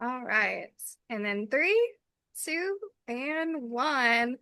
All right. And then three, two, and one.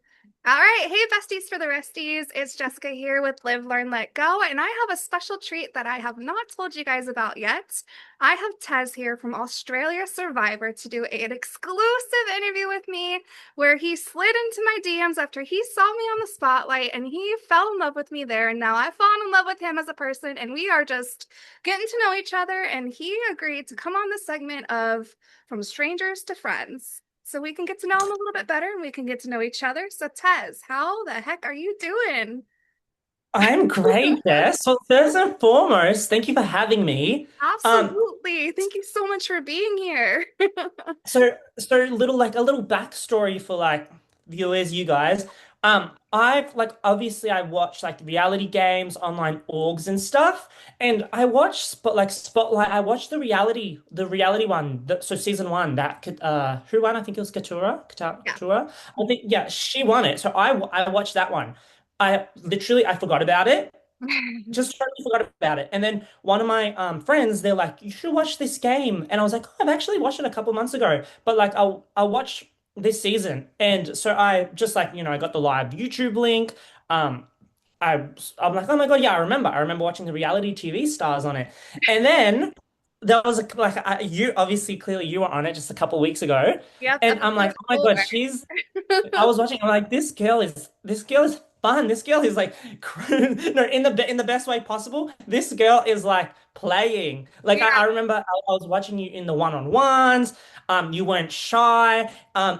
All right. Hey, besties for the resties. It's Jessica here with Live, Learn, Let Go. And I have a special treat that I have not told you guys about yet. I have Tez here from Australia Survivor to do an exclusive interview with me where he slid into my DMs after he saw me on the spotlight and he fell in love with me there. And now I've fallen in love with him as a person and we are just getting to know each other. And he agreed to come on the segment of From Strangers to Friends. So we can get to know him a little bit better and we can get to know each other. So, Tez, how the heck are you doing? I'm great, Jess. Well, first and foremost, thank you for having me. Um, Absolutely. Thank you so much for being here. so little like a little backstory for like viewers, you guys. I've like obviously I watch like reality games, online orgs and stuff, and I watch Spotlight. I watched the reality one. So season one that could who won? I think it was Yeah. Katura. I think yeah, she won it. So I watched that one. I forgot about it, just totally forgot about it. And then one of my friends, they're like, "You should watch this game." And I was like, "Oh, I've actually watched it a couple months ago, but like I'll watch this season." And so I just like I got the live YouTube link. Um, I'm like, "Oh my God, yeah, I remember watching the reality TV stars on it." And then there was you obviously clearly you were on it just a couple weeks ago, Yep, and I'm like, episode "Oh my four. God, she's." I was watching. I'm like, this girl is fun. This girl is like, no, in the best way possible. This girl is like playing. Like I Yeah. remember I was watching you in the one-on-ones. You weren't shy.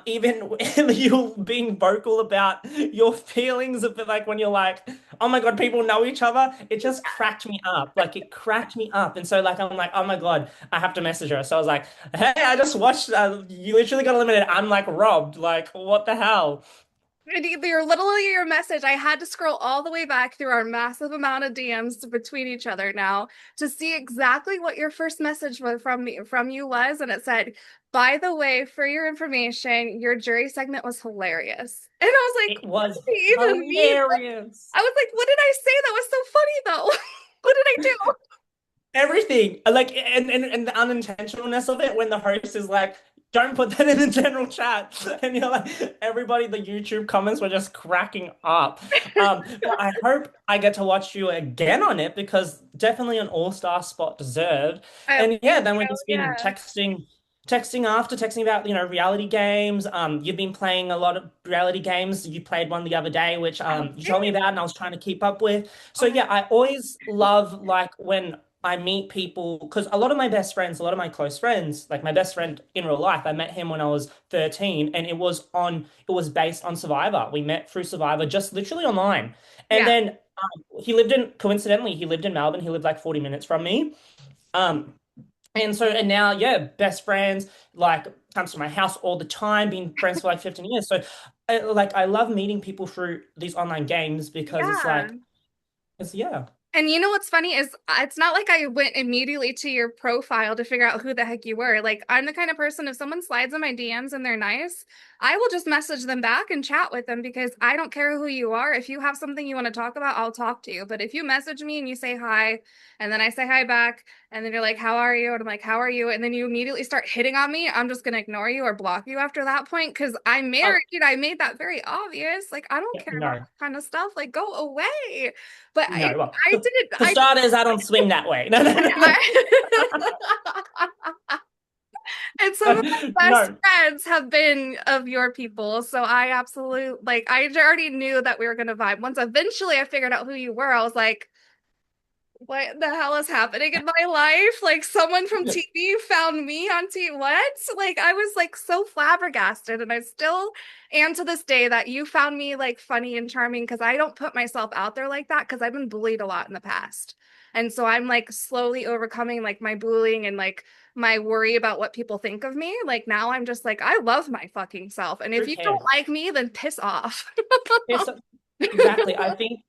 Even you being vocal about your feelings of it, like when you're like, oh my God, people know each other. It just cracked me up. Like it cracked me up. And so like I'm like, oh my God, I have to message her. So I was like, hey, I just watched. You literally got eliminated. I'm like robbed. Like what the hell? Literally your message. I had to scroll all the way back through our massive amount of DMs between each other now to see exactly what your first message was from you was, and it said, "By the way, for your information, your jury segment was hilarious." And I was like, It "What was did he even mean?" Like, hilarious. I was like, "What did I say that was so funny though? What did I do?" Everything. Like and the unintentionalness of it when the host is like, don't put that in the general chat. And you're like, everybody, the YouTube comments were just cracking up. But I hope I get to watch you again on it because definitely an all-star spot deserved. I And think yeah, then we've so, just been yeah. texting about, reality games. You've been playing a lot of reality games. You played one the other day, which I you told me did. about and I was trying to keep up with. So Oh, yeah, I always love like when I meet people because a lot of my best friends, a lot of my close friends, like my best friend in real life, I met him when I was 13 and it was based on Survivor. We met through Survivor just literally online. And yeah. then coincidentally, he lived in Melbourne. He lived like 40 minutes from me. Um, and now, yeah, best friends, like comes to my house all the time, been friends for like 15 years. So I love meeting people through these online games because it's Yeah. like, yeah. And you know what's funny is it's not like I went immediately to your profile to figure out who the heck you were. Like, I'm the kind of person, if someone slides in my DMs and they're nice, I will just message them back and chat with them because I don't care who you are. If you have something you want to talk about, I'll talk to you. But if you message me and you say hi, and then I say hi back, and then you're like, how are you? And I'm like, how are you? And then you immediately start hitting on me, I'm just gonna ignore you or block you after that point because I'm Oh, married. I made that very obvious. Like, I don't yeah, care about no. that kind of stuff. Like, go away. But No, well, I didn't. for starters, I don't swing that way. No, no, no, no. And some of my best No, friends have been of your people. So I absolutely like I already knew that we were gonna vibe. Once eventually I figured out who you were, I was like, what the hell is happening in my life? Like someone from TV found me on TV. What? Like I was like so flabbergasted, and I still am to this day that you found me like funny and charming because I don't put myself out there like that because I've been bullied a lot in the past. And so I'm like slowly overcoming like my bullying and like my worry about what people think of me. Like now I'm just like, I love my fucking self. And if who you don't cares? like me, then piss off. It's exactly. I think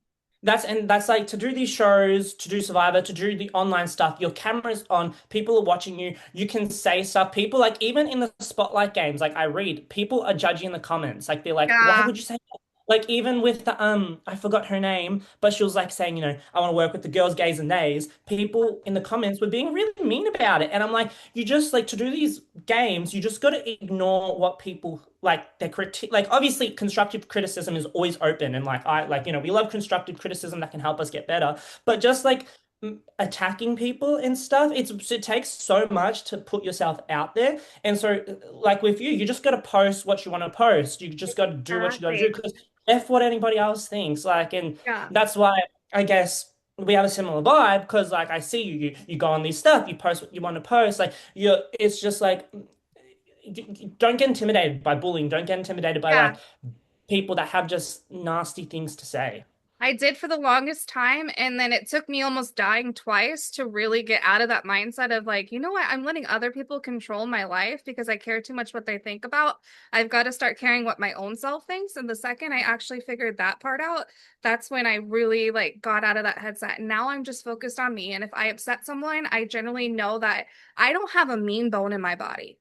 that's like to do these shows, to do Survivor, to do the online stuff. Your camera's on, people are watching you. You can say stuff. People like even in the spotlight games, like I read, people are judging in the comments. Like they're like, why Yeah. would you say that? Like even with the I forgot her name, but she was like saying, I want to work with the girls, gays, and nays. People in the comments were being really mean about it, and I'm like, you just like to do these games, you just got to ignore what people like their critique. Like obviously, constructive criticism is always open, and we love constructive criticism that can help us get better. But just like attacking people and stuff, it takes so much to put yourself out there. And so, like with you, you just got to post what you want to post. You just got to do what you got to do Exactly. because F what anybody else thinks. Like, and Yeah. that's why I guess we have a similar vibe because like I see you go on these stuff, you post what you want to post. Like you're it's just like don't get intimidated by bullying. Don't get intimidated by Yeah. like people that have just nasty things to say. I did for the longest time. And then it took me almost dying twice to really get out of that mindset of like, you know what? I'm letting other people control my life because I care too much what they think about. I've got to start caring what my own self thinks. And the second I actually figured that part out, that's when I really like got out of that headset. And now I'm just focused on me. And if I upset someone, I generally know that I don't have a mean bone in my body.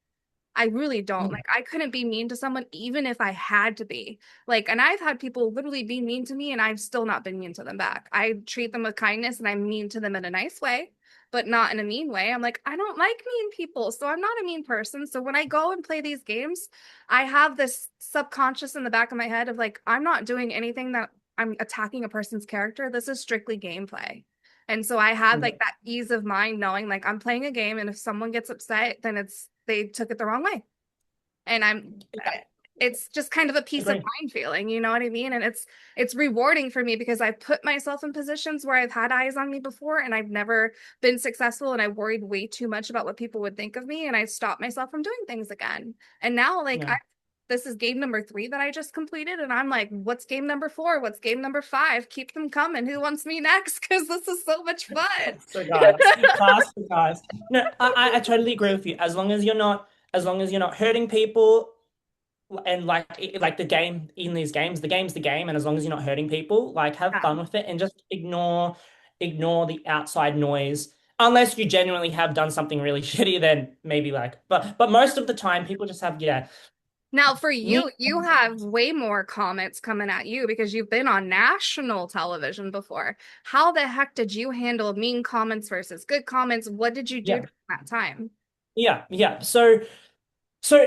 I really don't. Yeah, Like, I couldn't be mean to someone even if I had to be. Like, and I've had people literally be mean to me and I've still not been mean to them back. I treat them with kindness and I'm mean to them in a nice way, but not in a mean way. I'm like, I don't like mean people. So I'm not a mean person. So when I go and play these games, I have this subconscious in the back of my head of like, I'm not doing anything that I'm attacking a person's character. This is strictly gameplay. And so I had yeah, like that ease of mind knowing like I'm playing a game and if someone gets upset, then they took it the wrong way. And yeah, it's just kind of a peace of agree. mind feeling, you know what I mean? And it's rewarding for me because I put myself in positions where I've had eyes on me before and I've never been successful and I worried way too much about what people would think of me and I stopped myself from doing things again. And now like Yeah. this is game number 3 that I just completed and I'm like, what's game number 4? What's game number 5? Keep them coming. Who wants me next? Because this is so much fun. So guys, class for guys. No, I totally agree with you. As long as you're not hurting people and like the game in these games, the game's the game, and as long as you're not hurting people, like have Yeah. fun with it and just ignore the outside noise. Unless you genuinely have done something really shitty, then maybe like but most of the time people just have Now, for me. you, you have way more comments coming at you because you've been on national television before. How the heck did you handle mean comments versus good comments? What did you do Yeah. during that time? Yeah. So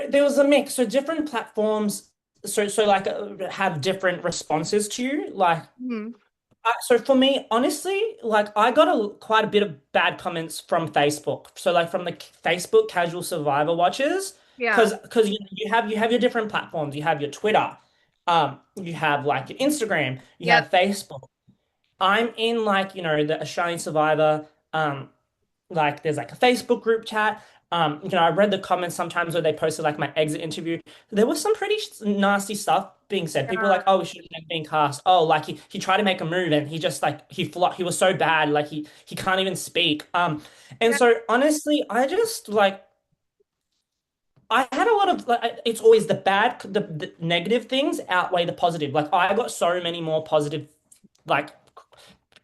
there was a mix. So different platforms like have different responses to you. Like Hmm. so for me, honestly, like I got quite a bit of bad comments from Facebook. So like from the Facebook casual survivor watchers, Yeah. because you have your different platforms. You have your Twitter, you have like your Instagram, you have Yep. Facebook. I'm in like, the Australian Survivor. Like there's like a Facebook group chat. I read the comments sometimes where they posted like my exit interview. There was some pretty nasty stuff being said. People were Yeah. like, "Oh, we shouldn't have been cast." Oh, like he tried to make a move and he just like he flopped. He was so bad, like he can't even speak. And Yeah. so honestly, I just like I had a lot of like it's always the negative things outweigh the positive. Like I got so many more positive like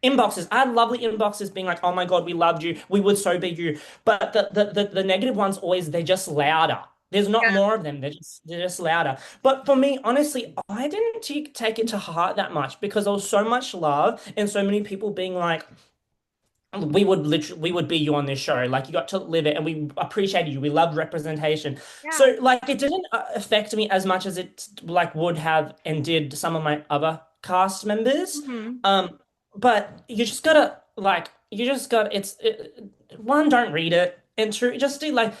inboxes. I had lovely inboxes being like, "Oh my God, we loved you. We would so be you." But the negative ones always they're just louder. There's not Yeah. more of them. They're just louder. But for me, honestly, I didn't take it to heart that much because there was so much love and so many people being like, we would be you on this show. Like you got to live it and we appreciated you. We loved representation. Yeah. So like it didn't affect me as much as it like would have and did some of my other cast members. Hmm. But you just got one, don't read it, and two, just do like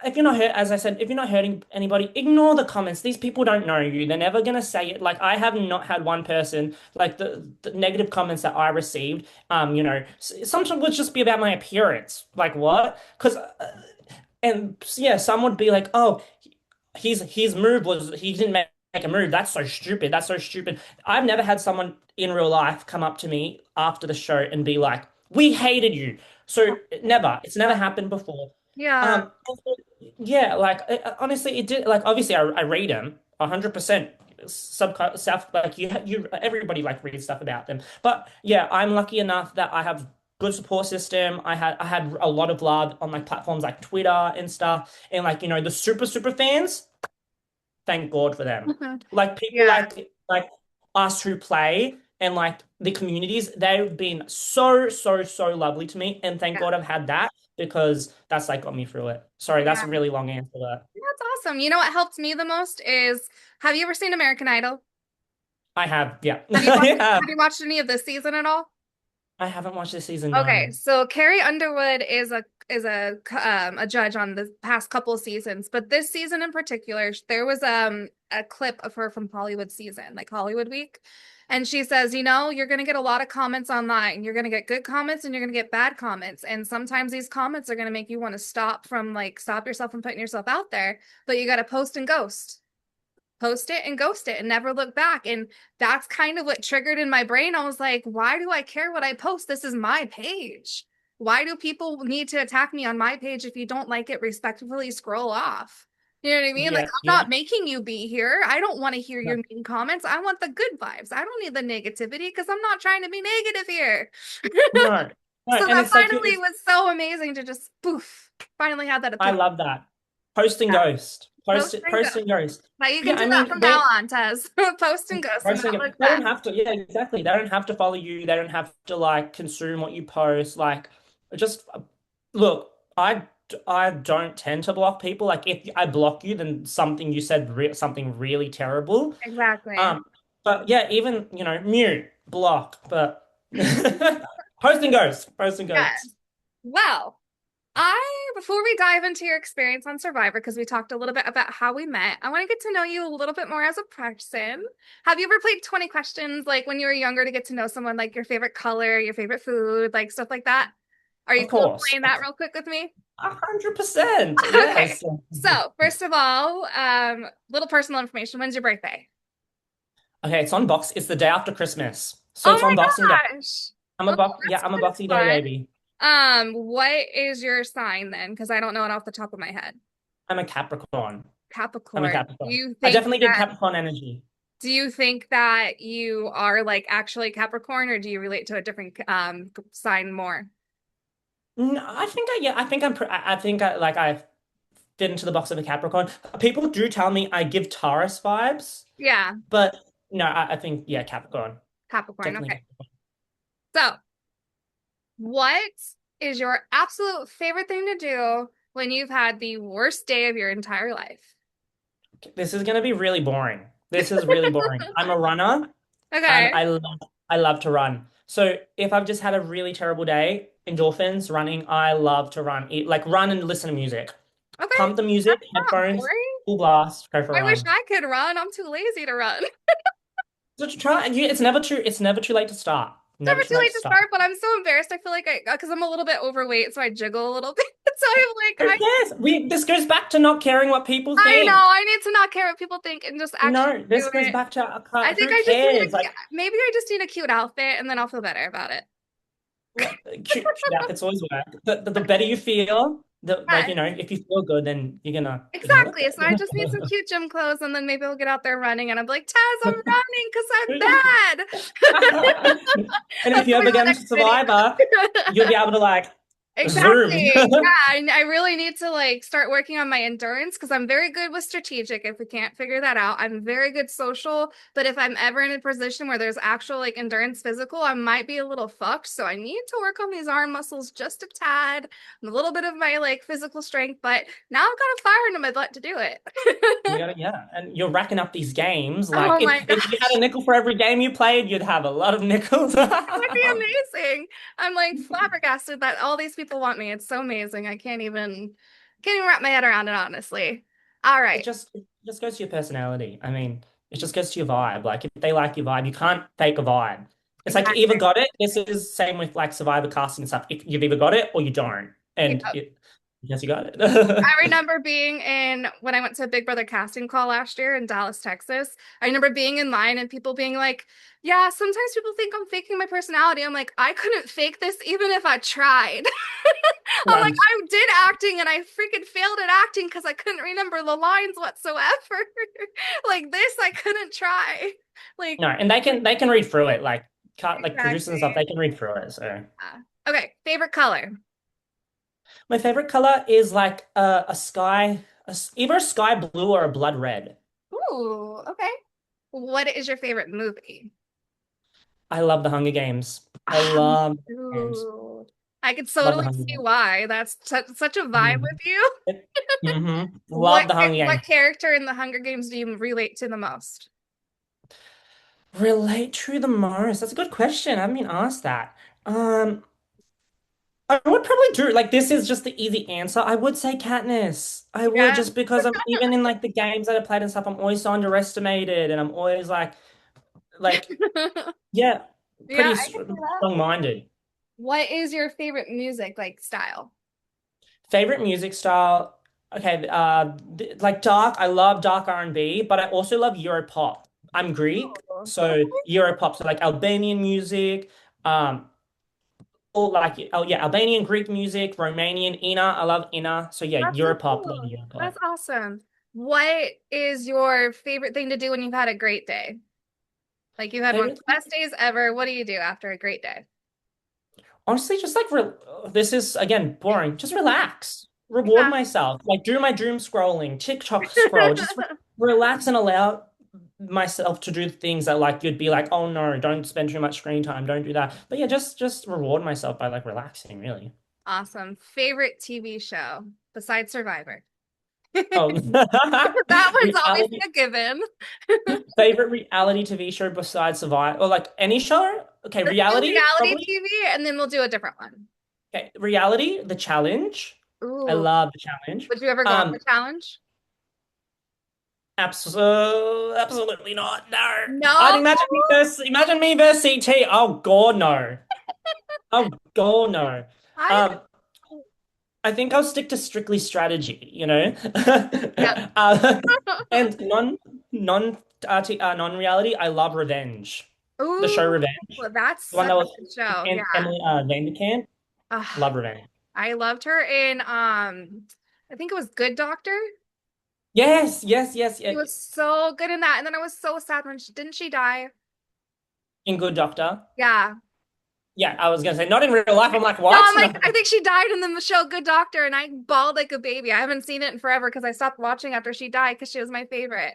if you're not hurt, as I said, if you're not hurting anybody, ignore the comments. These people don't know you. They're never gonna say it. Like I have not had one person like the negative comments that I received. Sometimes would just be about my appearance. Like what? Because and yeah, some would be like, oh, his move was he didn't make a move. That's so stupid. That's so stupid. I've never had someone in real life come up to me after the show and be like, "We hated you." So never. It's never happened before. Yeah. Yeah, like honestly, it did. Like obviously, I read them 100%. Sub Stuff like everybody like reads stuff about them. But yeah, I'm lucky enough that I have good support system. I had a lot of love on like platforms like Twitter and stuff, and like the super fans. Thank God for them. Like people Yeah. like us who play and like the communities, they've been so lovely to me, and thank Yeah. God I've had that because that's like got me through it. Sorry, that's Yeah, a really long answer there. that's awesome. You know what helped me the most is, have you ever seen American Idol? I have, yeah. Have you watched Yeah. have you watched any of this season at all? I haven't watched this season, Okay, no. so Carrie Underwood is a judge on the past couple seasons, but this season in particular, there was a clip of her from Hollywood season, like Hollywood Week, and she says, you know, you're gonna get a lot of comments online. You're gonna get good comments and you're gonna get bad comments, and sometimes these comments are gonna make you want to stop yourself from putting yourself out there, but you got to post it and ghost it and never look back. And that's kind of what triggered in my brain. I was like, why do I care what I post? This is my page. Why do people need to attack me on my page? If you don't like it, respectfully scroll off. You know what I mean? Like, Yeah, I'm yeah. not making you be here. I don't want to hear your No, mean comments. I want the good vibes. I don't need the negativity because I'm not trying to be negative here. no, no. So And that it's like finally was so amazing to just poof, finally have that I epiphany. love that. Post and Yeah. ghost. Post Post it, and go. post and ghost. Now you can Yeah, do I that mean, from now we're on, Tez. Post and ghost and posting not it. look They don't back. have to, yeah, exactly. They don't have to follow you. They don't have to like consume what you post. Like, just look, I don't tend to block people. Like, if I block you, then something you said something really terrible. Exactly. Um, but yeah, even mute, block, but post and ghost, post and ghost. Yes. Well, before we dive into your experience on Survivor, because we talked a little bit about how we met, I want to get to know you a little bit more as a person. Have you ever played 20 questions like when you were younger to get to know someone, like your favorite color, your favorite food, like stuff like that? Are you Of cool course, playing that real quick with me? 100%. Okay. Yes. So, first of all, little personal information. When's your birthday? Okay, it's on box. It's the day after Christmas, so Oh it's on Boxing Day. my gosh. I'm a Oh, box. Yeah, that's I'm a kind of Boxing Day fun. baby. What is your sign then? Because I don't know it off the top of my head. I'm a Capricorn. I'm a Capricorn. Capricorn. I definitely get Capricorn energy. Do you think that you are like actually Capricorn, or do you relate to a different sign more? No, I think yeah, I think I think I fit into the box of a Capricorn. People do tell me I give Taurus vibes, Yeah, but no, I think yeah, Capricorn. Capricorn. Definitely Okay. Capricorn. So, what is your absolute favorite thing to do when you've had the worst day of your entire life? This is gonna be really boring. This is really boring. I'm a runner and Okay. I love to run. So if I've just had a really terrible day, endorphins, running, I love to run. Like run and listen to music. Okay. Pump the music, That's not headphones, boring. full blast, go for a I wish run. I could run. I'm too lazy to run. So to try, it's never too late to start. Never Never too too late late to to start. start, but I'm so embarrassed. I feel like because I'm a little bit overweight, so I jiggle a little bit. So I'm like, Who cares? This goes back to not caring what people I know think. I need to not care what people think and just actually No, do this goes it. back to I think who I just need cares? Like, maybe I just need a cute outfit and then I'll feel better about it. yeah, cute outfits always work. The better you feel, the like Yeah, if you feel good, then you're gonna look exactly. good. So I just need some cute gym clothes and then maybe I'll get out there running and I'm like, Taz, I'm running because I'm bad. And if That's you gonna be ever the get into next video. Survivor, you'll be able to like zoom. Exactly. Yeah, and I really need to like start working on my endurance because I'm very good with strategic. If we can't figure that out, I'm very good social. But if I'm ever in a position where there's actual like endurance physical, I might be a little fucked. So I need to work on these arm muscles just a tad, and a little bit of my like physical strength. But now I've got a fire into my butt to do You it. gotta, yeah, and you're racking up these games. Like Oh my if you had a gosh. nickel for every game you played, you'd have a lot of nickels. It would be amazing. I'm like flabbergasted that all these people want me. It's so amazing. I can't even wrap my head around it, honestly. All it right. just it just goes to your personality. I mean, it just goes to your vibe. Like if they like your vibe, you can't fake a vibe. It's like you either Exactly. got it. This is same with like Survivor casting and stuff. If you've either got it or you don't, and Yeah. yes, you got it. I remember being in when I went to a Big Brother casting call last year in Dallas, Texas. I remember being in line and people being like, yeah, sometimes people think I'm faking my personality. I'm like, I couldn't fake this even if I tried. I'm like, No, I did acting and I freaking failed at acting because I couldn't remember the lines whatsoever. Like this, I couldn't try. Like, no, and they can read through it. Like producers and stuff, exactly. they can read through it. So Okay, favorite color. my favorite color is like a sky, either a sky blue or a blood red. Ooh, okay. What is your favorite movie? I love the Hunger Games. I Ah, me love the Hunger Games. too. I could Love the totally Hunger see Games. why. That's such a vibe with you. Mm-hmm. What Love the Hunger Games. what character in the Hunger Games do you relate to the most? Relate to the most. That's a good question. I haven't been asked that. Um, I would probably do like this is just the easy answer. I would say Katniss. I would Yeah. just because I'm even in like the games that I played and stuff, I'm always so underestimated and I'm always like yeah, Yeah, pretty I can see that. strong-minded. What is your favorite music like style? Favorite music style? Okay, like dark. I love dark R&B, but I also love Europop. I'm Greek, Oh, so Europop, so like Albanian music, um, all like oh yeah, Albanian Greek music, Romanian Ina. I love Ina. So yeah, that's so Europop, love cool. Europop. That's awesome. What is your favorite thing to do when you've had a great day? Like you had one of Favorite the thing? best days ever. What do you do after a great day? Honestly, just like re this is again boring. Just relax, reward Yeah. myself, like do my doom scrolling, TikTok scroll, just re relax and allow myself to do things that like you'd be like, oh no, don't spend too much screen time, don't do that. But yeah, just reward myself by like relaxing, really. Awesome. Favorite TV show besides Survivor? Oh, That one's obviously reality a given. favorite reality TV show besides Survivor or like any show? Okay, Let's do reality reality probably. TV and then we'll do a different one. Okay, reality, The Challenge. I Ooh, love The Challenge. would you ever go on the Um, challenge? Absolutely not. No. I'd No. imagine me versus CT. Oh God, no. Oh God, no. I Um, I think I'll stick to strictly strategy, you know? Yep. And non-reality, I love Revenge. The show Ooh, Revenge. that's The one such that a was good show. and Yeah. Emily Vanderkamp. Ugh, Love Revenge. I loved her in I think it was Good Doctor. Yes, yes, yes, She yeah. was so good in that. And then I was so sad when didn't she die? In Good Doctor. Yeah. Yeah, I was gonna say not in real life. I'm like, No, what? I'm like, I think she died in the show Good Doctor, and I bawled like a baby. I haven't seen it in forever because I stopped watching after she died because she was my favorite.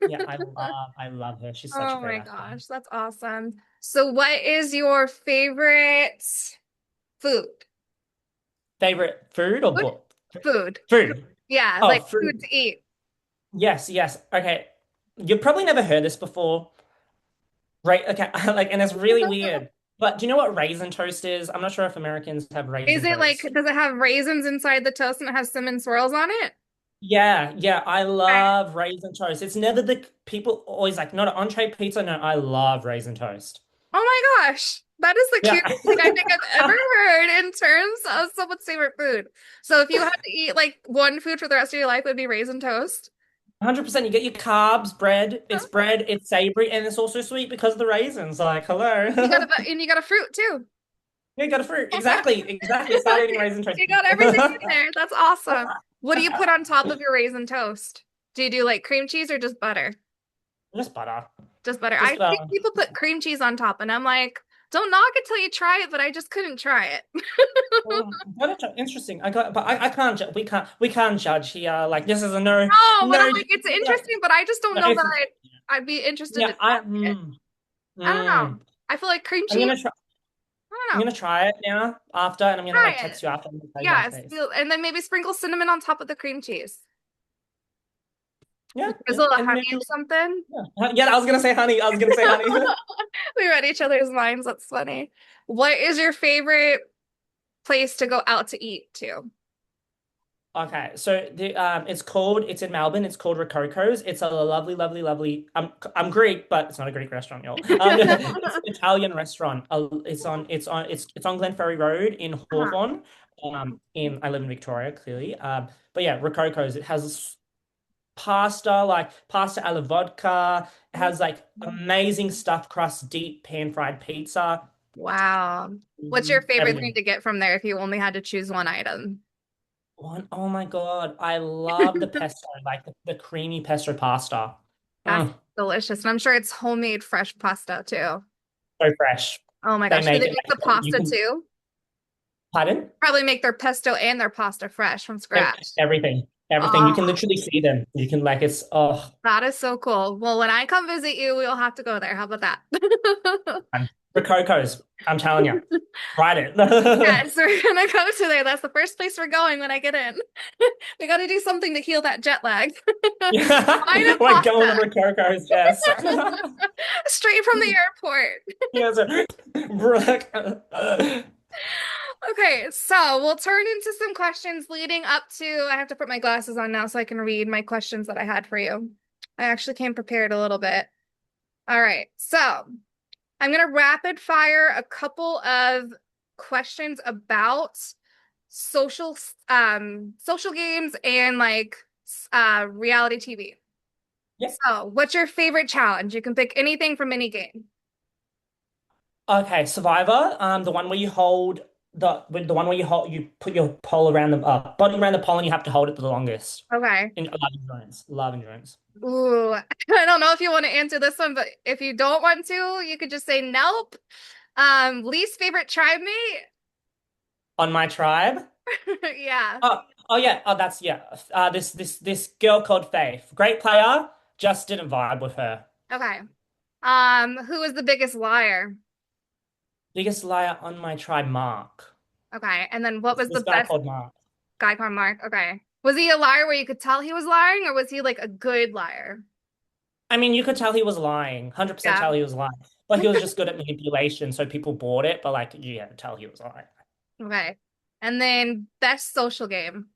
Yeah, I love her. She's such a Oh great my actor. gosh, that's awesome. So, what is your favorite food? Favorite food or Food? book? Food. Food. Yeah, Oh, like food food. to eat. Yes, yes. Okay. You've probably never heard this before. Right. Okay. Like, and it's really weird. But do you know what raisin toast is? I'm not sure if Americans have Is raisin it like, toast. does it have raisins inside the toast and it has cinnamon swirls on it? Yeah, yeah. I Okay. love raisin toast. It's never the people always like, not an entree pizza. No, I love raisin toast. Oh my gosh. That is the Yeah. cutest thing I think I've ever heard in terms of someone's favorite food. So if you had to eat like one food for the rest of your life, it would be raisin toast. 100%. You get your carbs, bread, it's savory, and it's also sweet because of the raisins. Like, hello. You got a fruit too. Yeah, got a fruit. Exactly, exactly. Start eating raisin toast. You got everything in there. That's awesome. What do you put on top of your raisin toast? Do you do like cream cheese or just butter? Just butter. Just butter. I Just think people put cream cheese on top, and I'm like, don't knock it till you try it, but I just couldn't try it. interesting. I can't. We can't judge here. Like this is a no, Oh, but I'm no. like, it's interesting, but I just don't No, know it's that I'd be interested to yeah. try it. I don't know. Mm. I feel like cream I'm cheese. gonna try. I I'm don't know. gonna try it now after, and I'm gonna like Try it. text you after and tell you how it Yes, tastes. and then maybe sprinkle cinnamon on top of the cream cheese. Yeah, yeah, Drizzle of and honey maybe or something. yeah. I was gonna say honey. I was gonna say honey. We read each other's minds. That's funny. What is your favorite place to go out to eat to? Okay, so it's in Melbourne. It's called Rococo's. It's a lovely, lovely, lovely. I'm Greek, but it's not a Greek restaurant, y'all. It's an Italian restaurant. It's on Glenferrie Road in Uh-huh. Hawthorne. In I live in Victoria, clearly. But yeah, Rococo's. It has pasta, like pasta alla vodka. It has like amazing stuffed crust, deep pan fried pizza. Wow. What's your favorite thing Everything. to get from there if you only had to choose one item? Oh my God, I love the pesto, like the creamy pesto pasta. That's Mm, delicious. And I'm sure it's homemade fresh pasta too. so fresh. Oh my They gosh. Do make they it make like the you pasta can too? pardon Probably make their pesto and their pasta fresh from scratch. everything. Everything. You can Oh, literally see them. You can like it's oh that is so cool. Well, when I come visit you, we'll have to go there. How about that? man. Rococos. I'm telling you. Tried it. Yes, we're gonna go to there. That's the first place we're going when I get in. We got to do something to heal that jet lag. Yeah. Wine and Like going on pasta, Rococos, yes. straight from the airport. Yes. Brooke. Okay, so we'll turn into some questions leading up to. I have to put my glasses on now so I can read my questions that I had for you. I actually came prepared a little bit. All right, so I'm gonna rapid fire a couple of questions about social social games and like reality TV. Yeah. So, what's your favorite challenge? You can pick anything from any game. Okay, Survivor, the one where you hold the one where you put your pole around the body around the pole and you have to hold it for the longest. Okay. In love endurance. Love endurance. Ooh, I don't know if you want to answer this one, but if you don't want to, you could just say nope. Least favorite tribe mate? On my tribe. Yeah. Oh yeah. Oh that's yeah. This girl called Faith. Great player, just didn't vibe with her. Okay. Who was the biggest liar? Biggest liar on my tribe, Mark. Okay. And then what was the This guy best called Mark. guy called Mark? Okay. Was he a liar where you could tell he was lying, or was he like a good liar? I mean, you could tell he was lying, 100% Yeah. tell he was lying. But he was just good at manipulation, so people bought it, but like you had to tell he was lying. Okay. And then best social game.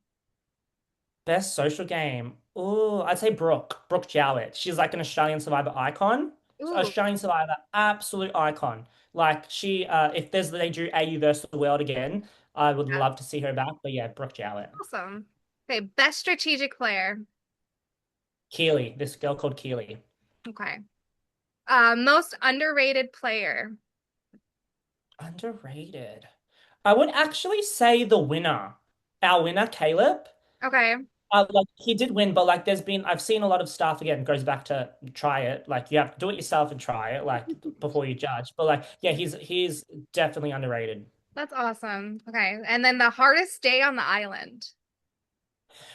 Best social game. Oh, I'd say Brooke. Brooke Jowett. She's like an Australian Survivor icon. So Ooh, Australian Survivor, absolute icon. Like she, if there's they do AU versus the world again, I would yeah. love to see her back. But yeah, Brooke Jowett. Awesome. Okay, best strategic player. Keely, this girl called Keely. Okay. Most underrated player. Underrated. I would actually say the winner. Our winner, Caleb. Okay. Like he did win, but like there's been I've seen a lot of stuff again goes back to try it. Like you have to do it yourself and try it, like before you judge. But like yeah, he's definitely underrated. That's awesome. Okay. And then the hardest day on the island.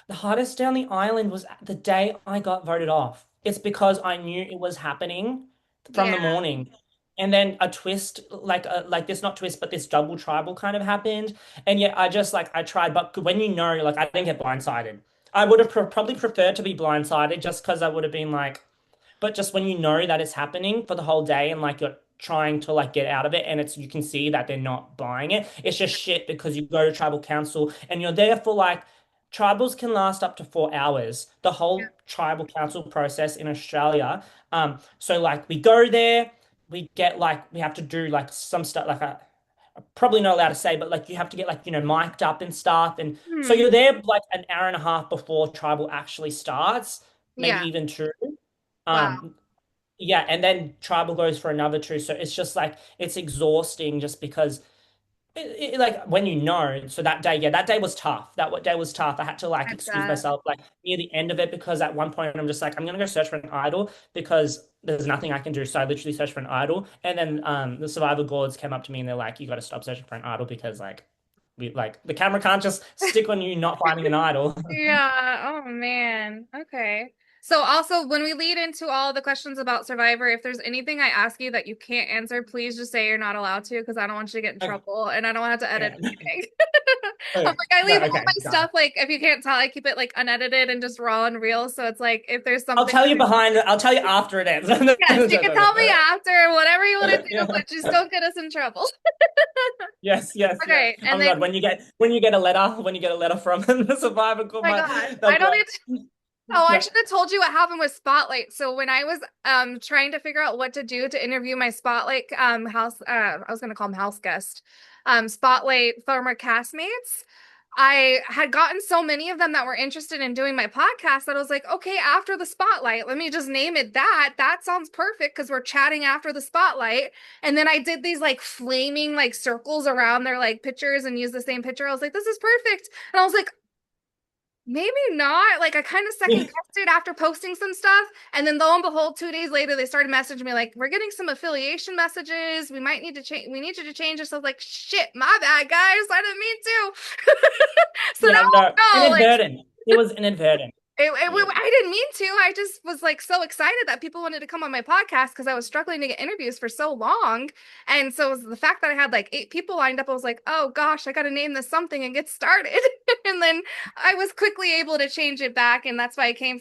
The hardest day on the island was the day I got voted off. It's because I knew it was happening from Yeah. the morning. And then a twist, like this not twist, but this double tribal kind of happened. And yeah, I just like I tried, but when you know, like I didn't get blindsided. I would have probably preferred to be blindsided just because I would have been like, but just when you know that it's happening for the whole day and like you're trying to like get out of it and it's you can see that they're not buying it. It's just shit because you go to tribal council and you're there for like tribals can last up to 4 hours. The Yeah. whole tribal council process in Australia. So like we go there, we get like we have to do like some stuff like probably not allowed to say, but like you have to get like mic'd up and stuff, and so Hmm. you're there like an hour and a half before tribal actually starts, maybe Yeah. even two. Wow. Um, yeah, and then tribal goes for another two. So it's just like it's exhausting just because like when you know. So that day, yeah, that day was tough. Day was tough. I had to like I excuse bet. myself like near the end of it because at one point I'm just like I'm gonna go search for an idol because there's nothing I can do. So I literally searched for an idol, and then the survivor gods came up to me and they're like, "You got to stop searching for an idol because like we like the camera can't just stick on you not finding an idol." Yeah. Oh man. Okay. So also when we lead into all the questions about Survivor, if there's anything I ask you that you can't answer, please just say you're not allowed to because I don't want you to get in Okay. trouble and I don't have to edit Yeah. anything. I'm Okay. like I No, leave all okay, my done. stuff like if you can't tell, I keep it like unedited and just raw and real. So it's like if there's something I'll tell you after it ends. yes, you can tell me after whatever you want to do, Yeah. but just don't get us in trouble. Yes, yes, yes. Okay, Oh and my then God, when you get a letter, when you get a letter from the survivor oh called my my, God, they'll I be don't need like, Oh, I yeah, should have told you what happened with Spotlight. So when I was trying to figure out what to do to interview my Spotlight house I was gonna call him house guest, Spotlight former castmates, I had gotten so many of them that were interested in doing my podcast that I was like, okay, after the Spotlight, let me just name it that. That sounds perfect because we're chatting after the Spotlight. And then I did these like flaming like circles around their like pictures and used the same picture. I was like, this is perfect. And I was like, maybe not. Like I kind of second yeah, guessed it after posting some stuff. And then lo and behold, 2 days later, they started messaging me like, we're getting some affiliation messages. We might need to change. We need you to change this. I was like, shit, my bad, guys. I didn't mean to. So now yeah, no, I'll know, like, inadvertent. It was inadvertent. Yeah. I didn't mean to. I just was like so excited that people wanted to come on my podcast because I was struggling to get interviews for so long. And so it was the fact that I had like 8 people lined up, I was like, oh gosh, I got to name this something and get started. And then I was quickly able to change it back. And that's why I came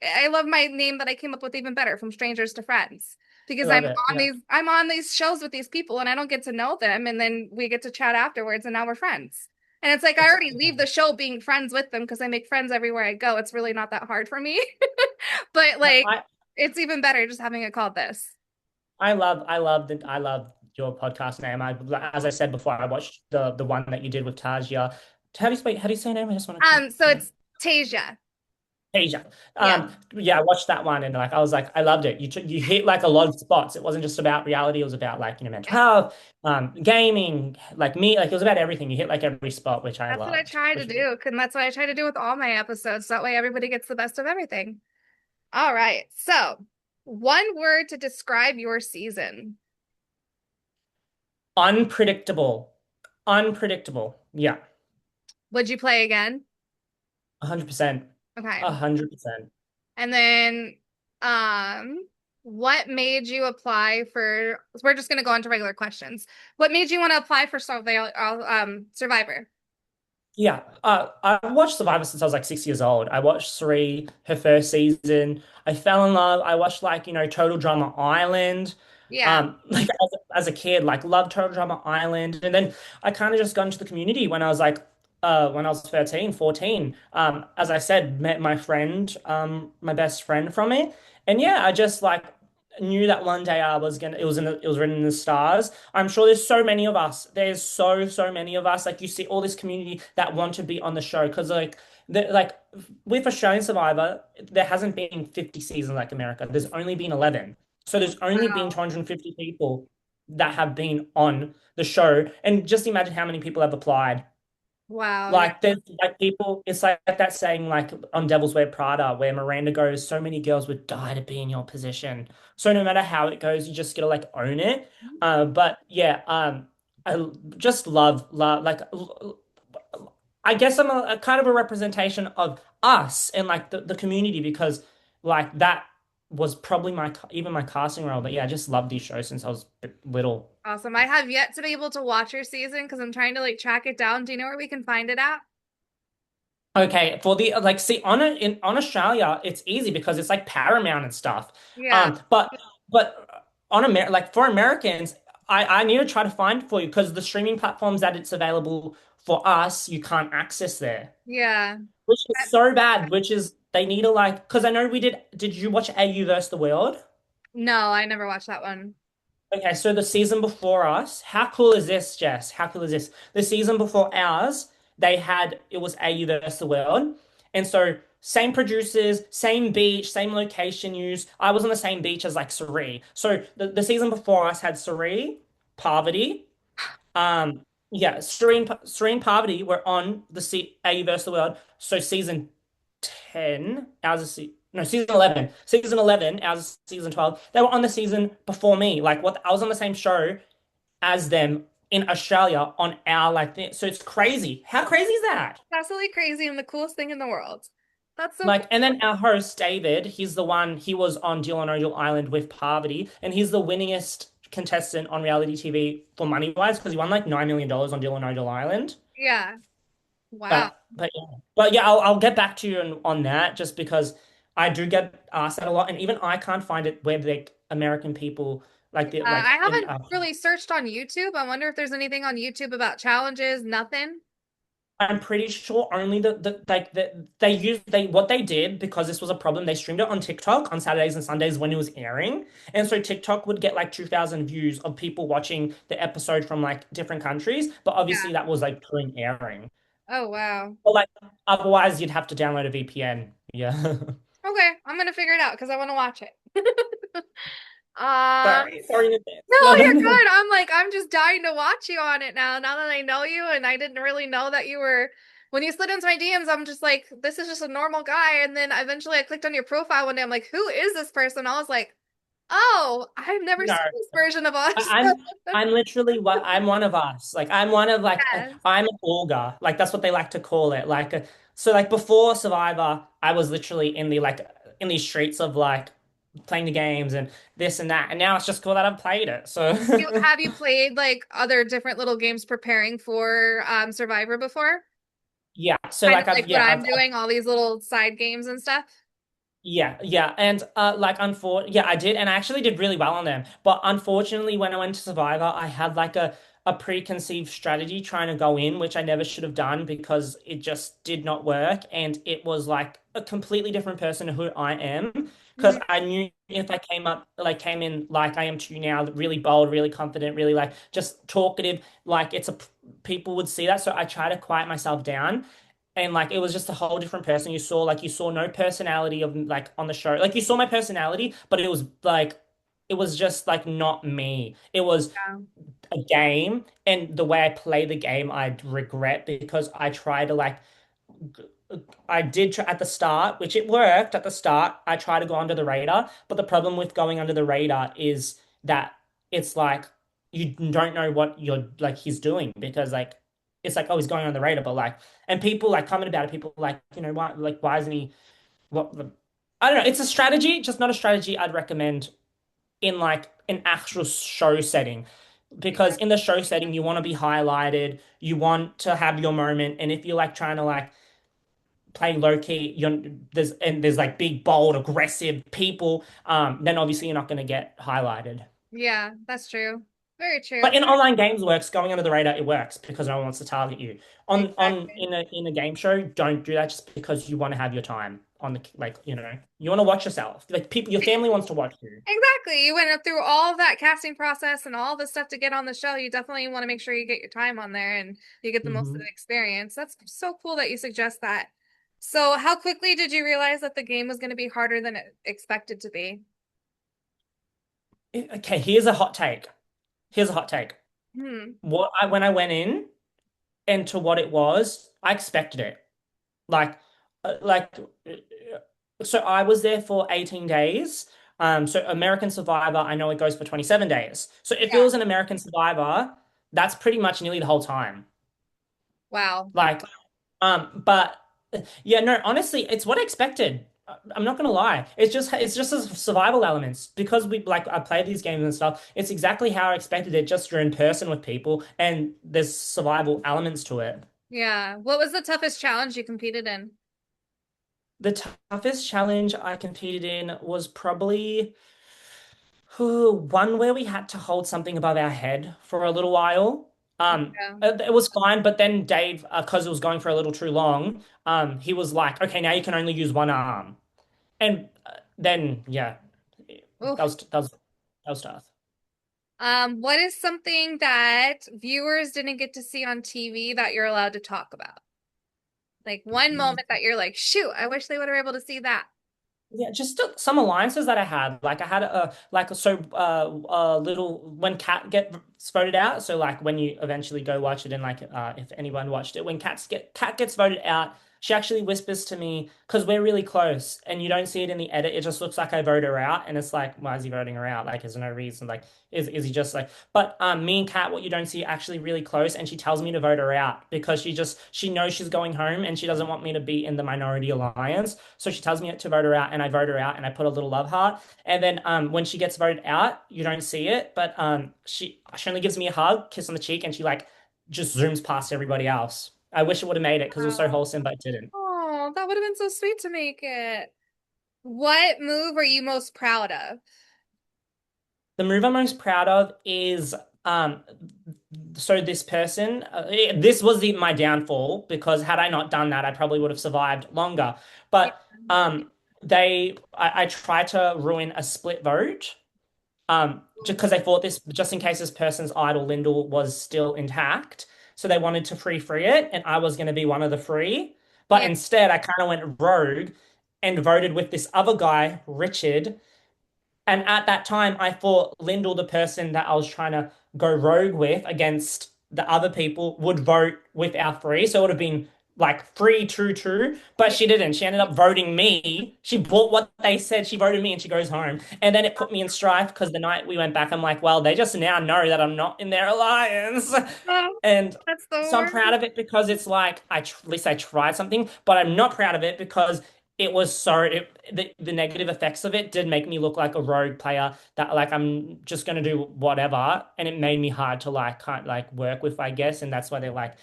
I love my name that I came up with even better, from strangers to friends. I Because love it. Yeah. I'm on these shows with these people and I don't get to know them. And then we get to chat afterwards and now we're friends. And it's like I It's already leave the show being friends with them because I make friends everywhere I go. It's really not that hard for me. But like I it's even better just having it called this. I love your podcast name. As I said before, I watched the one that you did with Tajia. How do you say her name? I just want to So it's Tasia. Asia. Yeah. Yeah, I watched that one and like I was like, I loved it. You hit like a lot of spots. It wasn't just about reality. It was about like mental health, gaming, like me. Like it was about everything. You hit like every spot, which I That's what I loved. try to do. And that's what I try to do with all my episodes. So that way everybody gets the best of everything. All right. So one word to describe your season. Unpredictable, unpredictable. Yeah, Would you play again? 100%, Okay. 100%. And then, um, what made you apply for? We're just gonna go on to regular questions. What made you want to apply for Survivor? Yeah, I watched Survivor since I was like 6 years old. I watched Sri, her first season. I fell in love. I watched like, Total Drama Island. Yeah, Like as a kid, like loved Total Drama Island. And then I kind of just got into the community when I was like, when I was 13, 14. As I said, met my friend, my best friend from it. And yeah, I just like knew that one day I was gonna, it was written in the stars. I'm sure there's so many of us. There's so many of us. Like you see all this community that want to be on the show because like with Australian Survivor, there hasn't been 50 seasons like America. There's only been 11. So there's only been wow, 250 people that have been on the show. And just imagine how many people have applied. wow, yeah, Like there's like people, it's like that saying like on Devil's Wear Prada, where Miranda goes, so many girls would die to be in your position. So no matter how it goes, you just gotta like own it. But yeah, I just love like I guess I'm a kind of a representation of us and like the community because like that was probably even my casting role. But yeah, I just love these shows since I was little. awesome. I have yet to be able to watch your season because I'm trying to like track it down. Do you know where we can find it at? Okay, for the like, see on Australia, it's easy because it's like Paramount and stuff. Yeah, But on like for Americans, I need to try to find for you because the streaming platforms that it's available for us, you can't access there, yeah. which is so bad. Which is they need to like because I know we did. Did you watch AU versus the World? No, I never watched that one. Okay, so the season before us, how cool is this, Jess? How cool is this? The season before ours, it was AU versus the World. And so same producers, same beach, same location used. I was on the same beach as like Suri. So the season before us had Suri, Parvati. Um, yeah, Suri and Parvati were on the AU versus the World. So season 10, ours is no, season 11. Season 11, ours is season 12. They were on the season before me. Like what I was on the same show as them in Australia on our like thing. So it's crazy. How crazy is that? Absolutely crazy and the coolest thing in the world. That's so cool. Like, and then our host, David, he was on Deal on Angel Island with Parvati, and he's the winningest contestant on reality TV for money wise because he won like $9 million on Deal on Angel Island. Yeah. Wow. But yeah, I'll get back to you on that just because I do get asked that a lot, and even I can't find it where the American people like the like I in haven't really searched on YouTube. I wonder if there's anything on YouTube about challenges. Nothing. I'm pretty sure only they used they what they did because this was a problem. They streamed it on TikTok on Saturdays and Sundays when it was airing, and so TikTok would get like 2,000 views of people watching the episode from like different countries. But Yeah. obviously that was like during airing. Oh, wow. But like otherwise you'd have to download a VPN. Yeah. Okay, I'm gonna figure it out because I want to watch it. Uh, Sorry in advance. no, you're No. good. I'm just dying to watch you on it now. Now that I know you, and I didn't really know that you were. When you slid into my DMs, I'm just like, this is just a normal guy. And then eventually I clicked on your profile one day. I'm like, who is this person? I was like, oh, I've never No. seen this version of us. I- I'm I'm literally I'm one of us. Like I'm one of like Yes. I'm an Olga. Like that's what they like to call it. Like So like before Survivor, I was literally in the like in these streets of like playing the games and this and that, and now it's just cool that I've played it. So Have you played like other different little games preparing for Survivor before? yeah, so Kind like of like what I'm I've doing, all these little side games and stuff. yeah, and yeah, I did, and I actually did really well on them. But unfortunately, when I went to Survivor, I had like a preconceived strategy trying to go in, which I never should have done because it just did not work, and it was like a completely different person to who I am. Because Mhm. I knew if I came in like I am to you now, really bold, really confident, really like just talkative, like people would see that. So I try to quiet myself down and like it was just a whole different person. You saw no personality of like on the show. Like you saw my personality, but it was just like not me. It was Yeah. a game, and the way I play the game I regret because I try to like I did try at the start, which it worked at the start. I try to go under the radar, but the problem with going under the radar is that it's like you don't know what you're like he's doing because like it's like oh he's going on the radar, but like and people like comment about it. People like why isn't he what the I don't know. It's a strategy, just not a strategy I'd recommend in like an actual show setting. Because in the show setting, you want to be highlighted, you want to have your moment, and if you're like trying to like playing low key, there's like big, bold, aggressive people, then obviously you're not going to get highlighted. Yeah, that's true. Very But true. in online games works, going under the radar, it works because no one wants to target you. On Exactly. in a game show, don't do that just because you want to have your time on the like, you want to watch yourself. Like people, your family wants to watch you. Exactly. You went through all of that casting process and all the stuff to get on the show. You definitely want to make sure you get your time on there and you get the most of Hmm the experience. That's so cool that you suggest that. So, how quickly did you realize that the game was going to be harder than it expected to be? Okay, here's a hot take. Here's a hot take. Hmm. When I went in and to what it was, I expected it. Like, so I was there for 18 days. So American Survivor, I know it goes for 27 days. So if it Yeah. was an American Survivor, that's pretty much nearly the whole time. Wow. Like, but yeah, no, honestly, it's what I expected. I'm not gonna lie. It's just a survival elements because we like I play these games and stuff. It's exactly how I expected it. Just you're in person with people and there's survival elements to it. Yeah. What was the toughest challenge you competed in? The toughest challenge I competed in was probably one where we had to hold something above our head for a little while. Yeah. It was fine, but then Dave, because it was going for a little too long, he was like, "Okay, now you can only use one arm," and then yeah, Oof. that was tough. What is something that viewers didn't get to see on TV that you're allowed to talk about? Like one moment that you're like, shoot, I wish they would have been able to see that. Yeah, just some alliances that I had. Like I had a little when Cat gets voted out. So like when you eventually go watch it and like if anyone watched it, when Cat gets voted out, she actually whispers to me because we're really close and you don't see it in the edit. It just looks like I vote her out and it's like why is he voting her out? Like there's no reason. Like is he just like but me and Kat what you don't see are actually really close and she tells me to vote her out because she knows she's going home and she doesn't want me to be in the minority alliance. So she tells me to vote her out, and I vote her out, and I put a little love heart. And then when she gets voted out, you don't see it, but she only gives me a hug, kiss on the cheek, and she like just zooms past everybody else. I wish it would have made it because it was so Wow. wholesome, but it didn't. Oh, that would have been so sweet to make it. What move are you most proud of? The move I'm most proud of is so this person this was my downfall because had I not done that I probably would have survived longer. Yeah. But I tried to ruin a split vote. Just because they thought this, just in case this person's idol Lyndall was still intact. So they wanted to free it, and I was going to be one of the free. But Yeah. instead, I kind of went rogue and voted with this other guy, Richard. And at that time, I thought Lyndall, the person that I was trying to go rogue with against the other people, would vote with our free. So it would have been like 3-2-2, but Yeah. she didn't. She ended up voting me. She bought what they said. She voted me and she goes home. And then it put me in strife because the night we went back, I'm like, well, they just now know that I'm not in their alliance. Oh, And that's the so I'm proud worst. of it because it's like at least I tried something, but I'm not proud of it because it was the negative effects of it did make me look like a rogue player that like I'm just gonna do whatever, and it made me hard to like kind like work with, I guess, and that's why they're like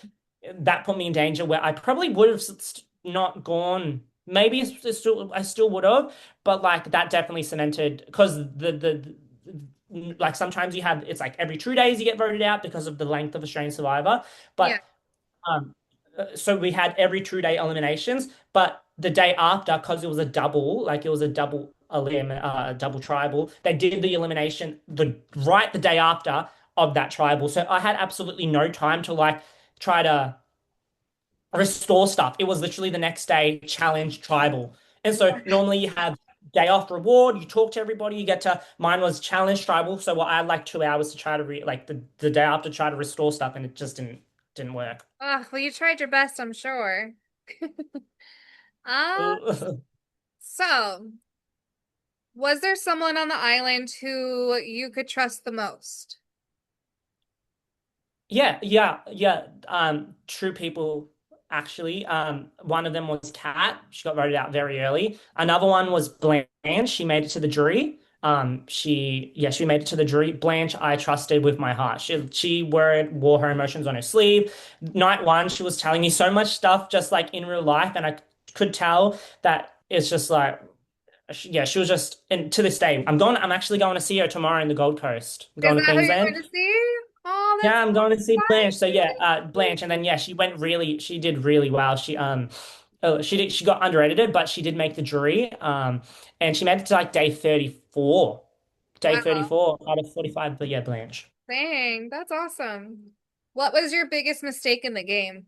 that put me in danger where I probably would have not gone. Maybe I still would have, but like that definitely cemented because like sometimes you have it's like every 2 days you get voted out because of the length of Australian Survivor, Yeah. but um, so we had every 2 day eliminations, but the day after, because it was a double, like it was a double tribal, they did the elimination the day after of that tribal. So I had absolutely no time to like try to restore stuff. It was literally the next day, challenge tribal. And so normally you have day off reward, you talk to everybody, you get to mine was challenge tribal. So I had like 2 hours to try to like the day after try to restore stuff and it just didn't work. Oh, well, you tried your best, I'm sure. Uh, so was there someone on the island who you could trust the most? Yeah. True people actually. One of them was Kat. She got voted out very early. Another one was Blanche. She made it to the jury. She made it to the jury. Blanche, I trusted with my heart. She wore her emotions on her sleeve. Night one, she was telling me so much stuff, just like in real life, and I could tell that it's just like, yeah, she was just. And to this day, I'm actually going to see her tomorrow in the Gold Coast. I'm Is going to that who you're going Queensland. to see? Oh, Yeah, that's I'm so going to see Blanche. So yeah, exciting. Blanche, and then yeah, she did really well. She got underrated, but she did make the jury. And she made it to like day 34. Day Wow. 34 out of 45. But yeah, Blanche. Dang, that's awesome. What was your biggest mistake in the game?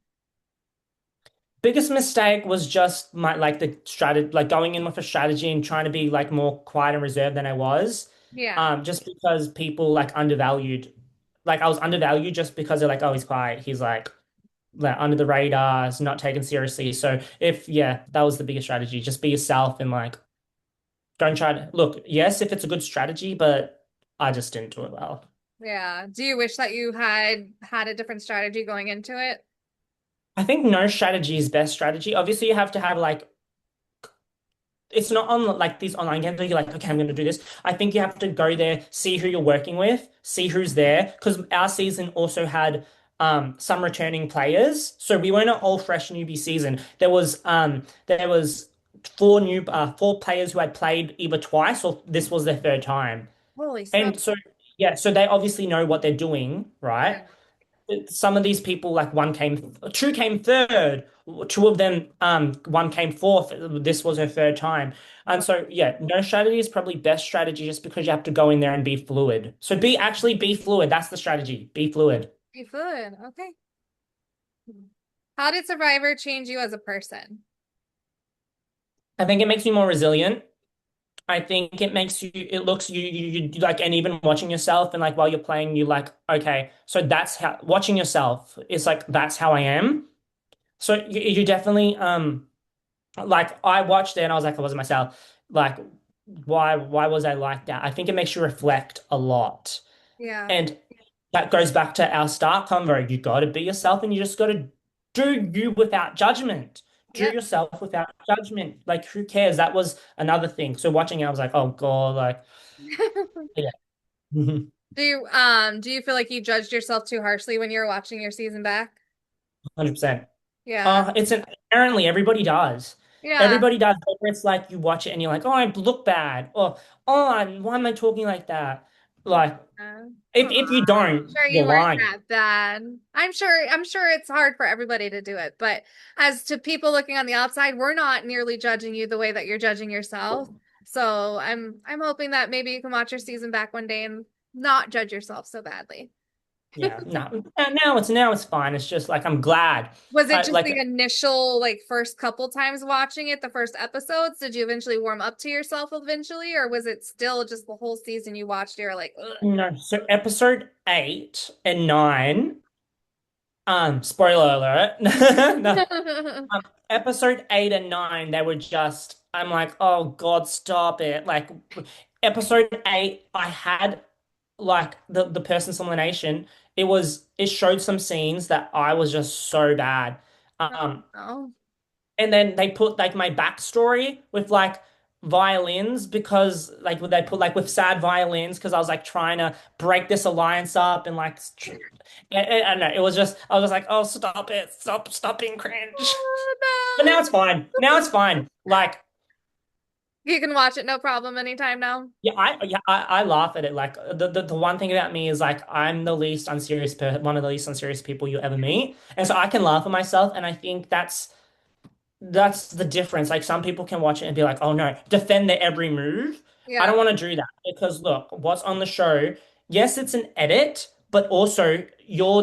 Biggest mistake was just my like the strategy, like going in with a strategy and trying to be like more quiet and reserved than I was. Yeah. Just because people like undervalued, like I was undervalued just because they're like, oh, he's quiet. He's like under the radar, is not taken seriously. So if yeah, that was the biggest strategy. Just be yourself and like don't try to look, yes, if it's a good strategy, but I just didn't do it well. Yeah. Do you wish that you had a different strategy going into it? I think no strategy is best strategy. Obviously, you have to have like it's not on like these online games where you're like, okay, I'm going to do this. I think you have to go there, see who you're working with, see who's there. Because our season also had some returning players, so we weren't an all fresh newbie season. There was four players who had played either twice or this was their third time, Holy and smokes. so yeah, so they obviously know what they're doing, Yeah. right? Some of these people like two came third, two of them one came fourth. This was her third time. And so yeah, no strategy is probably best strategy just because you have to go in there and be fluid. So be fluid. That's the strategy. Be fluid. You could. Okay. How did Survivor change you as a person? I think it makes you more resilient. I think it makes it looks you like, and even watching yourself and like while you're playing, you like, okay, so that's how watching yourself is like, that's how I am. So you definitely, like I watched it and I was like, I wasn't myself. Like, why was I like that? I think it makes you reflect a lot. Yeah. And that goes back to our start convo. You got to be yourself and you just got to do you without judgment. Do Yep. yourself without judgment. Like, who cares? That was another thing. So watching it, I was like, oh God, like, yeah. Do you feel like you judged yourself too harshly when you were watching your season back? 100%. Yeah. Apparently everybody does. Yeah. Everybody does. Whether it's like you watch it and you're like, oh, I look bad, or oh, why am I talking like that? Like, Yeah. if you Aw, don't, sure you you're weren't lying. that bad. I'm sure it's hard for everybody to do it, but as to people looking on the outside, we're not nearly judging you the way that you're judging yourself. So I'm hoping that maybe you can watch your season back one day and not judge yourself so badly. Yeah, no. Now it's fine. It's just like I'm glad. Was it I just like the initial like first couple times watching it, the first episodes? Did you eventually warm up to yourself eventually, or was it still just the whole season you watched, you're like, ugh. no. So episode 8 and 9. Spoiler alert. No. Um, episode 8 and 9, they were just, I'm like, oh God, stop it. Like episode 8, I had like the person's elimination. It showed some scenes that I was just so bad. Um, Oh, and then they put like my backstory with like violins because like they put like with sad violins because I was like trying to break this alliance up and like I don't know. It was just I was just like, oh, stop it, stop being cringe. But now oh it's fine. Now it's fine. Like, no. You can watch it no problem anytime now. I laugh at it. Like the one thing about me is like I'm the least unserious one of the least unserious people you ever meet, and so I can laugh at myself, and I think that's the difference. Like some people can watch it and be like, "Oh no, defend their every move." I Yeah. don't want to do that because look, what's on the show, yes, it's an edit, but also you're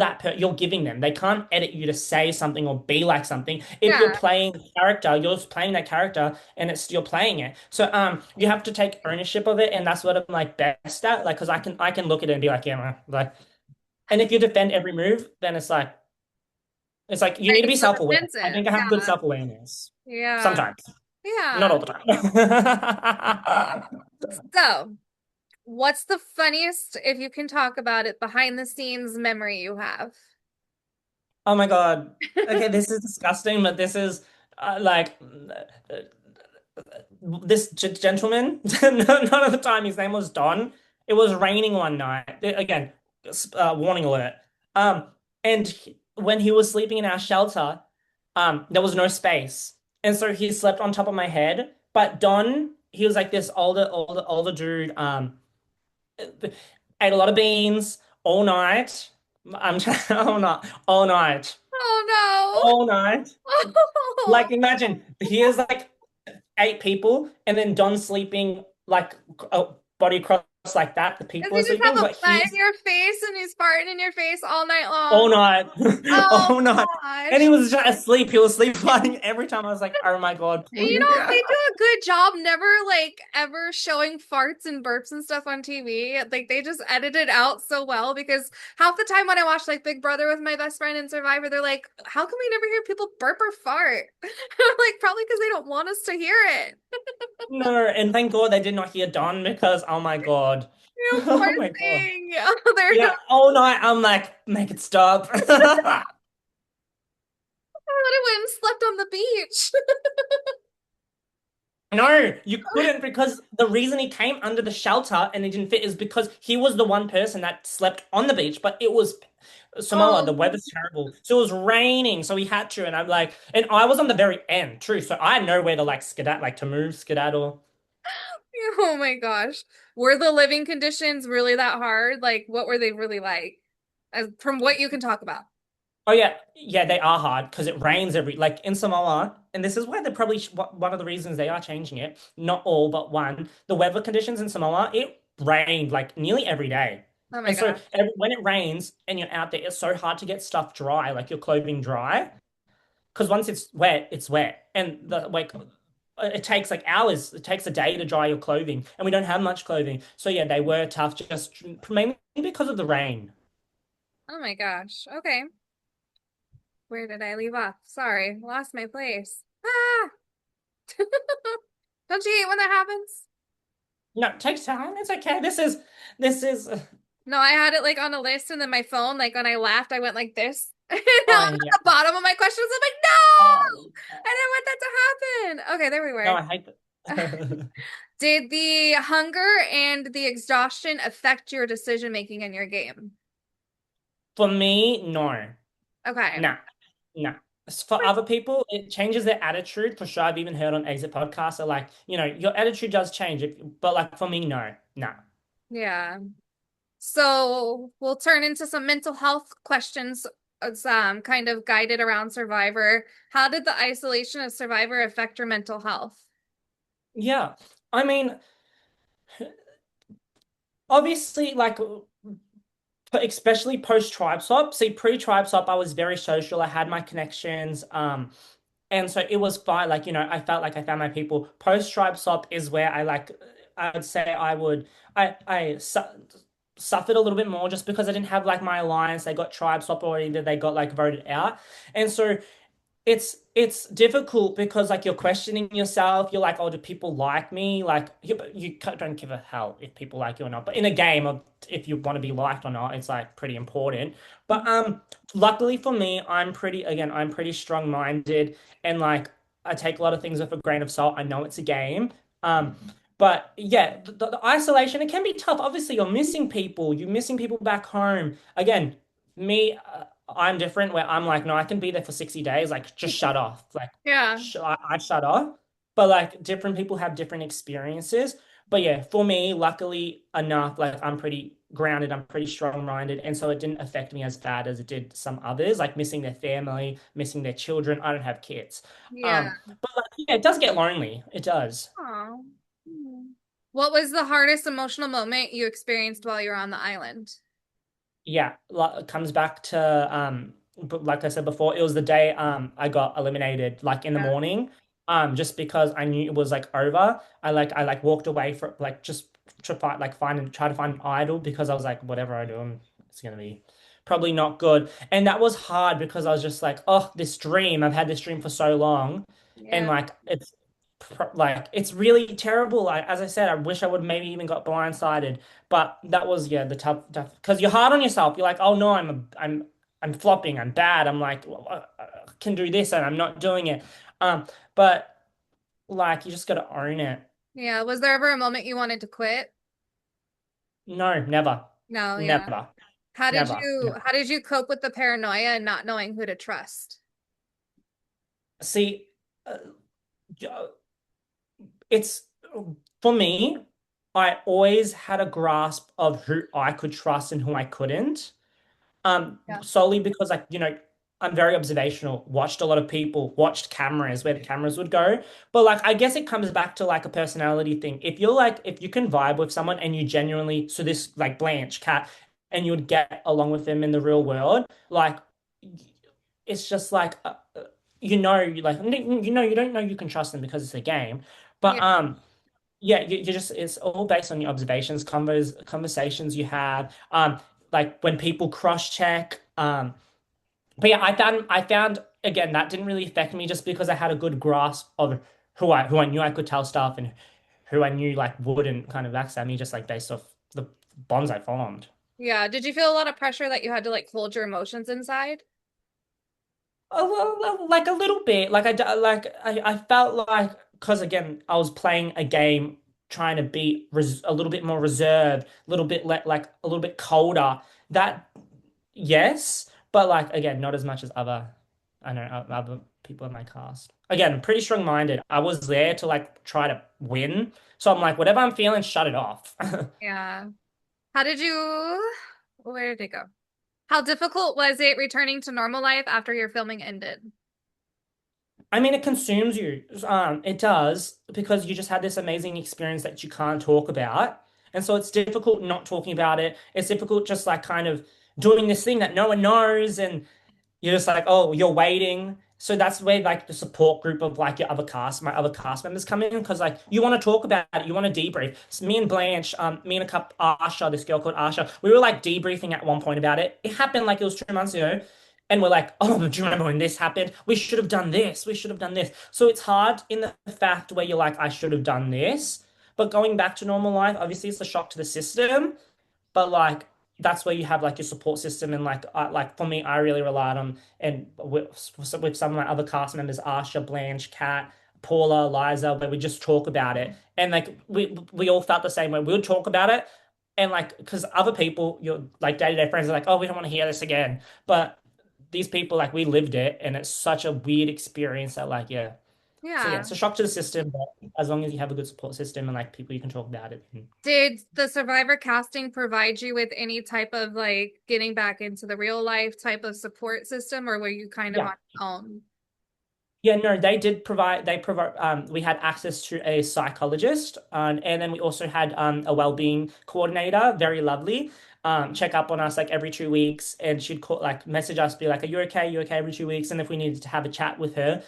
giving them. They can't edit you to say something or be like something. If you're Yeah. playing the character, you're playing that character and it's you're playing it. So you have to take ownership of it and that's what I'm like best at. Like because I can look at it and be like, yeah, man, like and if you defend every move, then it's like you need to Right, be so self-aware. I defensive. think I have good self-awareness. Yeah. Sometimes. Not Yeah. all the time. So, what's the funniest, if you can talk about it, behind the scenes memory you have? Oh my God. Okay, this is disgusting, but this is like this gentleman. None of the time his name was Don. It was raining one night. Again, warning alert. Um, and when he was sleeping in our shelter, there was no space, and so he slept on top of my head. But Don, he was like this older dude. Ate a lot of beans all night. I'm all night, Oh all night. no. Like imagine here's like 8 people, and then Don sleeping like a body across like that. The Does people he are just sleeping, have a but plant in he's your face and he's farting in your face all night all long? night, Oh all night, and he gosh. was just asleep. He was sleep fighting every time. I was like, oh my God, You please. know, they do a good job never like ever showing farts and burps and stuff on TV. Like they just edit it out so well because half the time when I watch like Big Brother with my best friend and Survivor, they're like, "How come we never hear people burp or fart?" I'm like, probably because they don't want us to hear it. No, and thank God they did not hear Don because oh my God, You know, poor oh my God. thing. Oh, they're Yeah, all night I'm like, make it stop. I would have went and slept on the beach. No, you couldn't because the reason he came under the shelter and it didn't fit is because he was the one person that slept on the beach, but it was Samoa, the Oh, weather's terrible. So it was raining, so he had to, and I'm like, and I was on the very end, true. So I had nowhere to like skedaddle, like to move, skedaddle. oh my gosh. Were the living conditions really that hard? Like, what were they really like? As from what you can talk about. Oh yeah, yeah, they are hard because it rains every like in Samoa, and this is why they're probably one of the reasons they are changing it. Not all, but one. The weather conditions in Samoa, it rained like nearly every day, Oh my and so gosh. when it rains and you're out there, it's so hard to get stuff dry, like your clothing dry, because once it's wet, and the like. It takes like hours. It takes a day to dry your clothing, and we don't have much clothing. So yeah, they were tough, just mainly because of the rain. Oh my gosh. Okay. Where did I leave off? Sorry, lost my place. Ah! Don't you hate when that happens? No, it takes time. It's okay. This is. No, I had it like on a list and then my phone, like when I laughed, I went like this. And now I'm Oh at yeah. the bottom of my questions. I'm like, Oh, no! I didn't want that to happen. Okay, there we no, were. I hate that. Did the hunger and the exhaustion affect your decision making in your game? For me, no. Okay. No. No. For other people, it changes their attitude. For sure, I've even heard on exit podcasts are like, your attitude does change. But like for me, no. No. Yeah. So we'll turn into some mental health questions. It's kind of guided around Survivor. How did the isolation of Survivor affect your mental health? Yeah. I mean, obviously, like especially post tribe swap. See, pre tribe swap, I was very social. I had my connections. And so it was fine. Like, I felt like I found my people. Post tribe swap is where I would say I would, I suffered a little bit more just because I didn't have like my alliance. They got tribe swap or either they got like voted out. And so it's difficult because like you're questioning yourself. You're like, oh, do people like me? Like you don't give a hell if people like you or not. But in a game, if you want to be liked or not, it's like pretty important. But luckily for me, I'm pretty strong-minded and like I take a lot of things with a grain of salt. I know it's a game. Um, but yeah, the isolation it can be tough. Obviously, you're missing people. You're missing people back home. Again, me. I'm different where I'm like, no, I can be there for 60 days. Like, just shut off. Like, Yeah. I shut off. But like, different people have different experiences. But yeah, for me, luckily enough, like, I'm pretty grounded, I'm pretty strong-minded. And so it didn't affect me as bad as it did some others, like missing their family, missing their children. I don't have kids. Yeah. But like, yeah, it does get lonely. It does. Aw. Hmm. What was the hardest emotional moment you experienced while you were on the island? Yeah, it comes back to but like I said before, it was the day I got eliminated like in the Yeah. morning. Just because I knew it was like over. I walked away for like just to find like find and try to find an idol because I was like whatever I do it's gonna be probably not good. And that was hard because I was just like, oh, this dream. I've had this dream for so long and Yeah. like it's really terrible. Like as I said, I wish I would maybe even got blindsided. But that was yeah the tough because you're hard on yourself. You're like, oh no, I'm flopping. I'm bad. I'm like I can do this and I'm not doing it. But like you just got to own it. Yeah. Was there ever a moment you wanted to quit? No, never, No, yeah. never, How did never. you No. how did you cope with the paranoia and not knowing who to trust? See, uh, it's for me. I always had a grasp of who I could trust and who I couldn't. Yeah. Solely because like, I'm very observational, watched a lot of people, watched cameras where the cameras would go. But like I guess it comes back to like a personality thing. If you can vibe with someone and you genuinely, so this like Blanche, Cat, and you would get along with them in the real world, like it's just like you don't know you can trust them because it's a game. But Yeah. yeah, you just it's all based on your observations, conversations you have, like when people cross check. But yeah, I found again that didn't really affect me just because I had a good grasp of who I knew I could tell stuff and who I knew like wouldn't kind of backstab me just like based off the bonds I formed. Yeah. Did you feel a lot of pressure that you had to like hold your emotions inside? Like a little bit. I felt like because again I was playing a game trying to be a little bit more reserved, a little bit like a little bit colder. That yes, but like again not as much as I know other people in my cast. Again, pretty strong-minded. I was there to like try to win, so I'm like whatever I'm feeling, shut it off. Yeah. How did you where did it go? How difficult was it returning to normal life after your filming ended? I mean, it consumes you. It does because you just had this amazing experience that you can't talk about. And so it's difficult not talking about it. It's difficult just like kind of doing this thing that no one knows. And you're just like, oh, you're waiting. So that's where like the support group of like my other cast members come in because like you want to talk about it, you want to debrief. So me and Blanche, me and a couple, Asha, this girl called Asha, we were like debriefing at one point about it. It happened like it was 2 months ago. And we're like, oh, do you remember when this happened? We should have done this. We should have done this. So it's hard in the fact where you're like, I should have done this. But going back to normal life, obviously it's a shock to the system. But like that's where you have like your support system and like for me, I really relied on and with some of my other cast members, Asha, Blanche, Kat, Paula, Liza, where we just talk about it and like we all felt the same way. We would talk about it and like because other people, your like day-to-day friends are like, oh, we don't want to hear this again. But these people like we lived it and it's such a weird experience that like yeah. So yeah, Yeah. it's a shock to the system, but as long as you have a good support system and like people you can talk about it. Did the Survivor casting provide you with any type of like getting back into the real life type of support system, or were you kind of on Yeah. your own? Yeah, no, they provide we had access to a psychologist and then we also had a well-being coordinator, very lovely. Check up on us like every 2 weeks and she'd call like message us, be like, are you okay? You okay every 2 weeks? And if we needed to have a chat with her,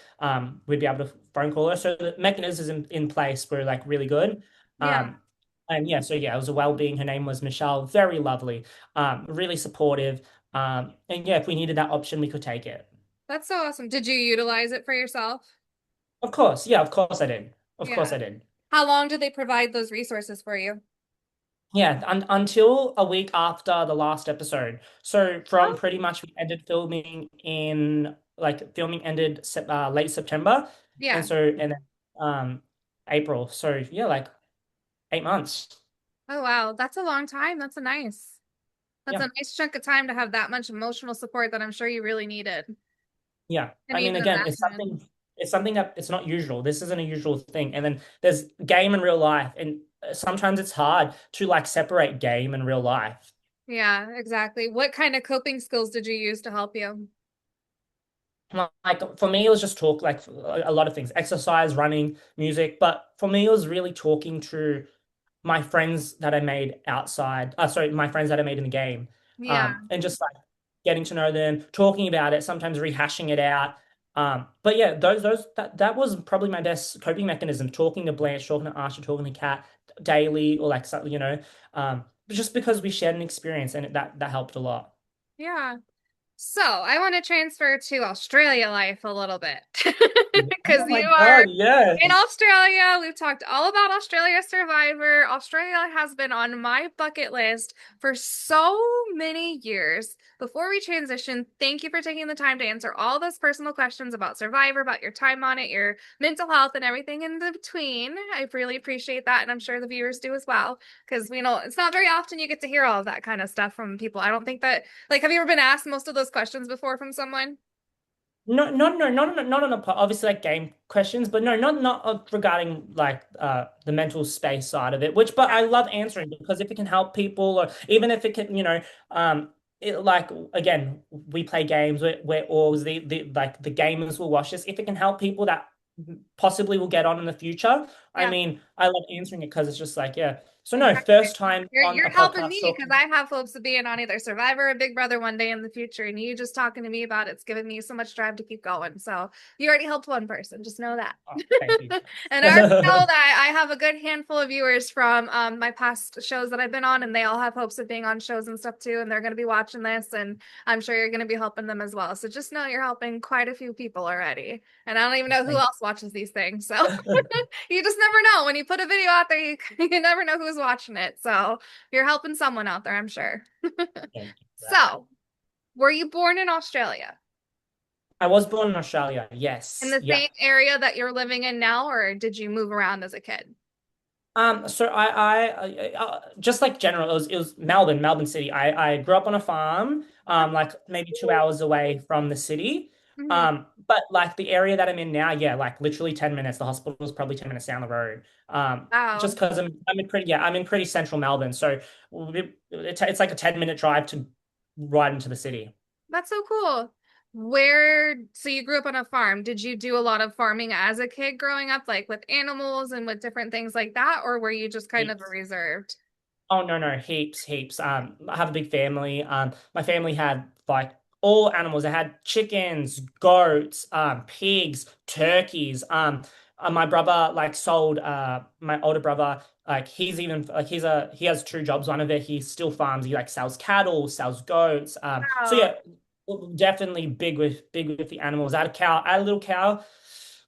we'd be able to phone call her. So the mechanisms in place were like really good. Yeah. Um And yeah, so yeah, it was a well-being. Her name was Michelle. Very lovely, really supportive. And yeah, if we needed that option, we could take it. That's so awesome. Did you utilize it for yourself? Of course, yeah, of course I did. Of course Yeah. I did. How long did they provide those resources for you? Yeah, until a week after the last episode. So from Oh, pretty much we ended filming in like filming ended late September, and yeah. so and then April. So yeah, like 8 months. Oh, wow. That's a long time. That's Yeah, a nice chunk of time to have that much emotional support that I'm sure you really needed. yeah. And I mean, even again, imagine. it's something that it's not usual. This isn't a usual thing. And then there's game and real life, and sometimes it's hard to like separate game and real life. Yeah, exactly. What kind of coping skills did you use to help you? Like for me, it was just talk, like a lot of things, exercise, running, music. But for me, it was really talking to my friends that I made outside. Sorry, my friends that I made in the game, Yeah, and just like getting to know them, talking about it, sometimes rehashing it out. But yeah, that was probably my best coping mechanism. Talking to Blanche, talking to Archie, talking to Kat daily, or like something, just because we shared an experience, and that helped a lot. yeah. So I want to transfer to Australia life a little bit because Oh my you are God, yes. in Australia. We've talked all about Australia Survivor. Australia has been on my bucket list for so many years. Before we transition, thank you for taking the time to answer all those personal questions about Survivor, about your time on it, your mental health, and everything in between. I really appreciate that, and I'm sure the viewers do as well, because we know it's not very often you get to hear all of that kind of stuff from people. I don't think that, like, have you ever been asked most of those questions before from someone? No, no, not on a obviously like game questions, but no, not regarding like the mental space side of it. But I love answering because if it can help people, or even if it can, like again, we play games. We're orgs. The gamers will watch this. If it can help people that possibly will get on in the future, I Yeah. mean, I love answering it because it's just like yeah. So no, Exactly. first time You're on you're a helping podcast me because talking. I have hopes of being on either Survivor or Big Brother one day in the future, and you just talking to me about it's giving me so much drive to keep going. So you already helped one person. Just know that. Oh, thank you. And I already know that I have a good handful of viewers from my past shows that I've been on, and they all have hopes of being on shows and stuff too, and they're going to be watching this, and I'm sure you're going to be helping them as well. So just know you're helping quite a few people already, and I don't even know who Thank else watches these things. So you just never know. When you put a video out there, you never know who's watching it. So you're helping someone out there, I'm sure. thank you for that. So, were you born in Australia? I was born in Australia. In Yes. the Yeah. same area that you're living in now, or did you move around as a kid? So just like general, it was Melbourne City. I grew up on a farm, like maybe 2 hours away from the city. Mhm. But like the area that I'm in now, yeah, like literally 10 minutes. The hospital is probably 10 minutes down the road. Just Wow, because I'm in pretty central Melbourne, so it's like a 10-minute drive to right into the city. that's so cool. So you grew up on a farm. Did you do a lot of farming as a kid growing up, like with animals and with different things like that, or were you just kind of a reserved? Oh no, no, heaps, heaps. I have a big family. My family had like all animals. I had chickens, goats, pigs, turkeys. My brother like sold. My older brother like he's even like he has two jobs. One of it he still farms. He like sells cattle, sells goats. So Wow. yeah, definitely big with the animals. I had a little cow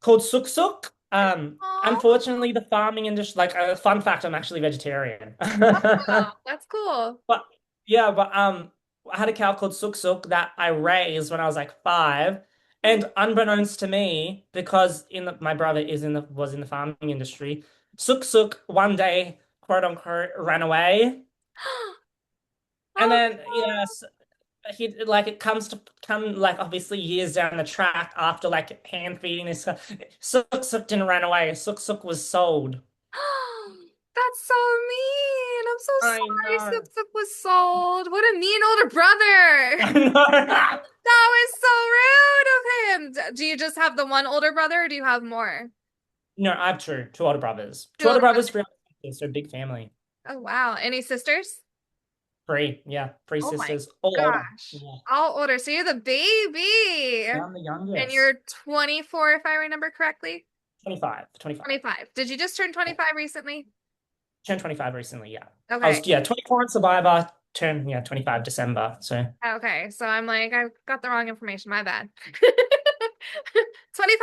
called Suk Suk. Aw. Unfortunately, the farming industry, like a fun fact, I'm actually vegetarian. Wow, that's cool. But yeah, but I had a cow called Suk Suk that I raised when I was like 5. And unbeknownst to me, because my brother was in the farming industry, Suk Suk one day, quote unquote, ran away. And Oh, then yes, he like it comes to come like obviously years down the track after like hand feeding this. Suk Suk didn't run away. Suk Suk was sold. that's so mean. I'm so I sorry Suk know. Suk was sold. What a mean older brother. I know. That was so rude of him. Do you just have the one older brother or do you have more? No, I have two older brothers. Two Two older older brothers, brothers. 3 other sisters, so big family. Oh, wow. Any sisters? Three, yeah, three Oh my sisters, all older. gosh. Yeah, All older. So you're the baby. yeah, I'm the And youngest. you're 24, if I remember correctly. 25, 25. 25. Did you just turn Yeah. 25 recently? turned 25 recently, yeah. I Okay. was, yeah, 24 on Survivor, turned, yeah, 25 December. So, Okay. So I'm like, I got the wrong information. My bad. 25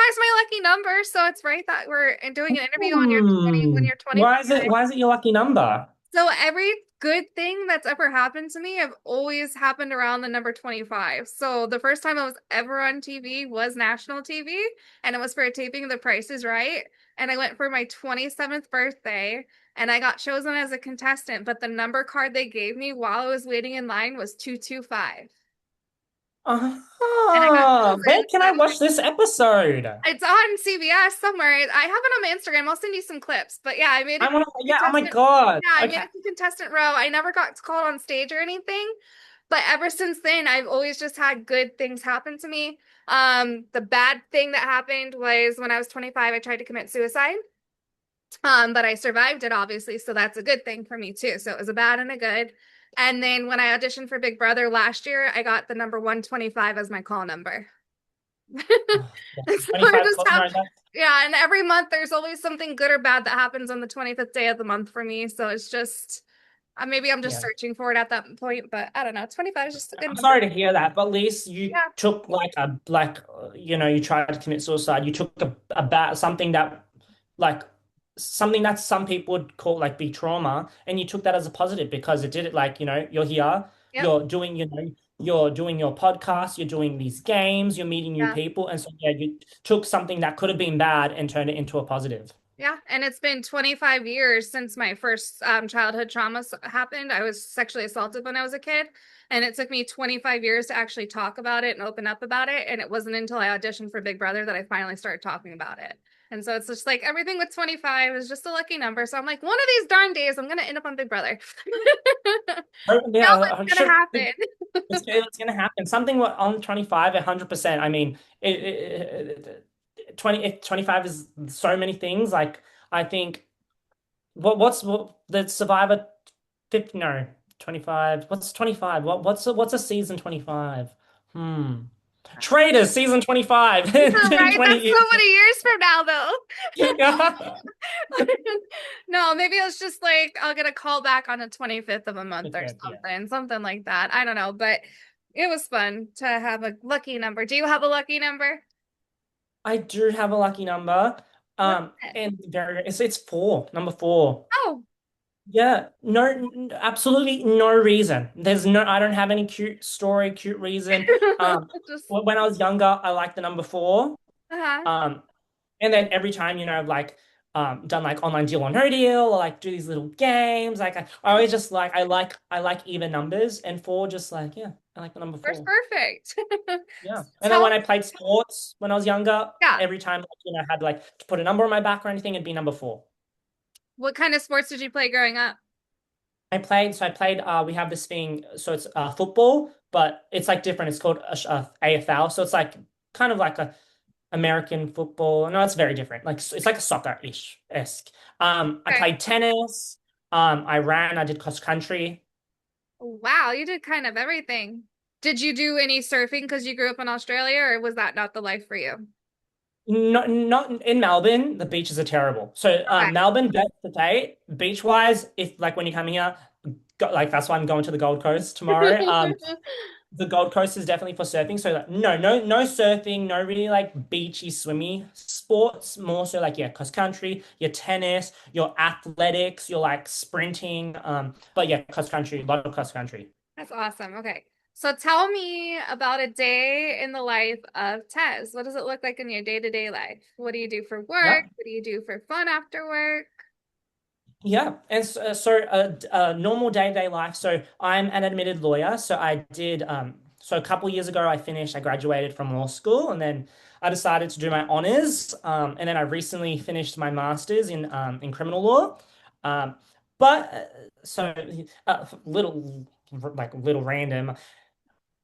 is my lucky number, so it's right that we're doing an interview on your 20 when you're 25. why is it your lucky number? So every good thing that's ever happened to me have always happened around the number 25. So the first time I was ever on TV was national TV, and it was for a taping of The Price is Right. And I went for my 27th birthday, and I got chosen as a contestant, but the number card they gave me while I was waiting in line was 225. And I got Where chosen. can So I watch this episode? it's on CBS somewhere. I have it on my Instagram. I'll send you some clips. But yeah, I made it I want to, yeah, oh my contestant. God. Yeah, I made Okay. it to contestant row. I never got called on stage or anything. But ever since then, I've always just had good things happen to me. The bad thing that happened was when I was 25, I tried to commit suicide. But I survived it, obviously, so that's a good thing for me too. So it was a bad and a good. And then when I auditioned for Big Brother last year, I got the number 125 as my call number. Oh, yeah. So I 25 just call, have, no, that, yeah, and every month there's always something good or bad that happens on the 25th day of the month for me. So it's just, maybe I'm just yeah. searching for it at that point, but I don't know. 25 is just a good I'm number. sorry to hear that, but at least you Yeah, took you tried to commit suicide. You took a bad something that like something that some people would call like be trauma, and you took that as a positive because it did it like, you're here, yep, you're doing your podcast, you're doing these games, you're meeting new yeah. people, and so yeah, you took something that could have been bad and turned it into a positive. Yeah, and it's been 25 years since my first childhood trauma happened. I was sexually assaulted when I was a kid, and it took me 25 years to actually talk about it and open up about it. And it wasn't until I auditioned for Big Brother that I finally started talking about it. And so it's just like everything with 25 is just a lucky number. So I'm like, one of these darn days, I'm gonna end up on Big Brother. Oh, No, yeah, it's gonna sure. happen. It's gonna happen. Something on 25, 100%. I mean, 25 is so many things. Like, I think what the Survivor 50, no, 25. What's 25? What's a season 25? Hmm. Traders season 25 Yeah, in right. 20 That's so years. many years from now, though. Yeah. No, maybe it's just like I'll get a call back on the 25th of a month or Yeah. something like that. I don't know, but it was fun to have a lucky number. Do you have a lucky number? I do have a lucky number. What's it? And it's four, number four. Oh, Yeah, no, absolutely no reason. I don't have any cute story, cute reason. just When I was younger, I liked the number four. uh-huh. Um, and then every time, I've like, done like online deal or no deal, or like do these little games. Like I always just like, I like even numbers, and four just like, yeah, I like the number First four. perfect. Yeah. And then Tell when I played sports when I was younger, yeah. every time, like, I had like to put a number on my back or anything, it'd be number four. What kind of sports did you play growing up? We have this thing, so it's football, but it's like different. It's called AFL. So it's like kind of like a American football. No, it's very different. Like it's like a soccer-ish esque. I Okay. played tennis. I did cross country. Wow, you did kind of everything. Did you do any surfing because you grew up in Australia, or was that not the life for you? Not in Melbourne, the beaches are terrible. So Okay. Melbourne, best to date, beach wise, if like when you come here, like that's why I'm going to the Gold Coast tomorrow. The Gold Coast is definitely for surfing. So like, no surfing, no really like beachy, swimmy sports. More so like, yeah, cross country, your tennis, your athletics, your like sprinting. But yeah, cross country, a lot of cross country. That's awesome. Okay. So tell me about a day in the life of Tez. What does it look like in your day-to-day life? What do you do for Yeah. work? What do you do for fun after work? Yeah, and a normal day-to-day life. So I'm an admitted lawyer. So I did so a couple years ago I graduated from law school, and then I decided to do my honors. And then I recently finished my master's in criminal law. Um, but so little random.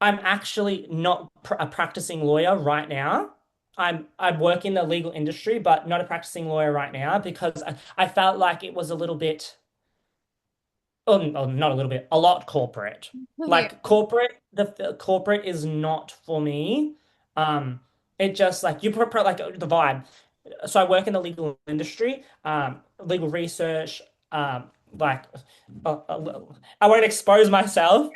I'm actually not a practicing lawyer right now. I work in the legal industry, but not a practicing lawyer right now because I felt like it was a little bit, not a little bit, a lot corporate. Yeah. Like corporate, the corporate is not for me. Um, it just like you put like the vibe. So I work in the legal industry, legal research, like I won't expose myself,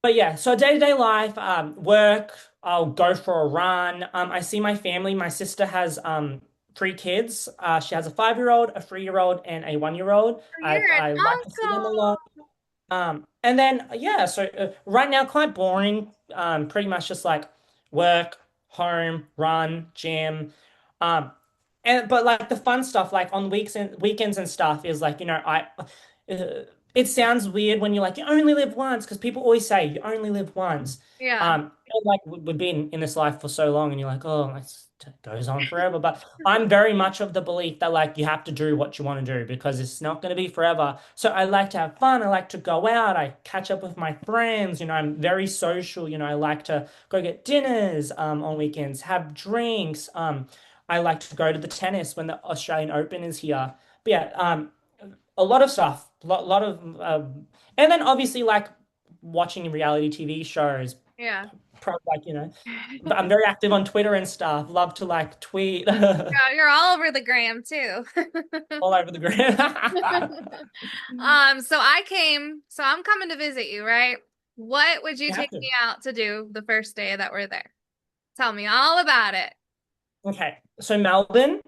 but yeah, so day-to-day life, work, I'll go for a run. I see my family. My sister has three kids. She has a 5-year-old, a 3-year-old, and a 1-year-old. You're an I like to see them a lot. uncle. And then yeah, so right now quite boring. Pretty much just like work, home, run, gym. Um, and but like the fun stuff, like on weeks and weekends and stuff, is like it sounds weird when you're like you only live once because people always say you only live once. Yeah. And, like we've been in this life for so long, and you're like, oh, it goes on forever. But I'm very much of the belief that like you have to do what you want to do because it's not going to be forever. So I like to have fun. I like to go out. I catch up with my friends. I'm very social. I like to go get dinners on weekends, have drinks. I like to go to the tennis when the Australian Open is here. But yeah, a lot of stuff, lot of, and then obviously like watching reality TV shows. Yeah. Pro like but I'm very active on Twitter and stuff. Love to like tweet Yeah, you're all over the gram too. all over the grid. So I'm coming to visit you, right? What would you You have take to. me out to do the first day that we're there? Tell me all about it. Okay, so Melbourne,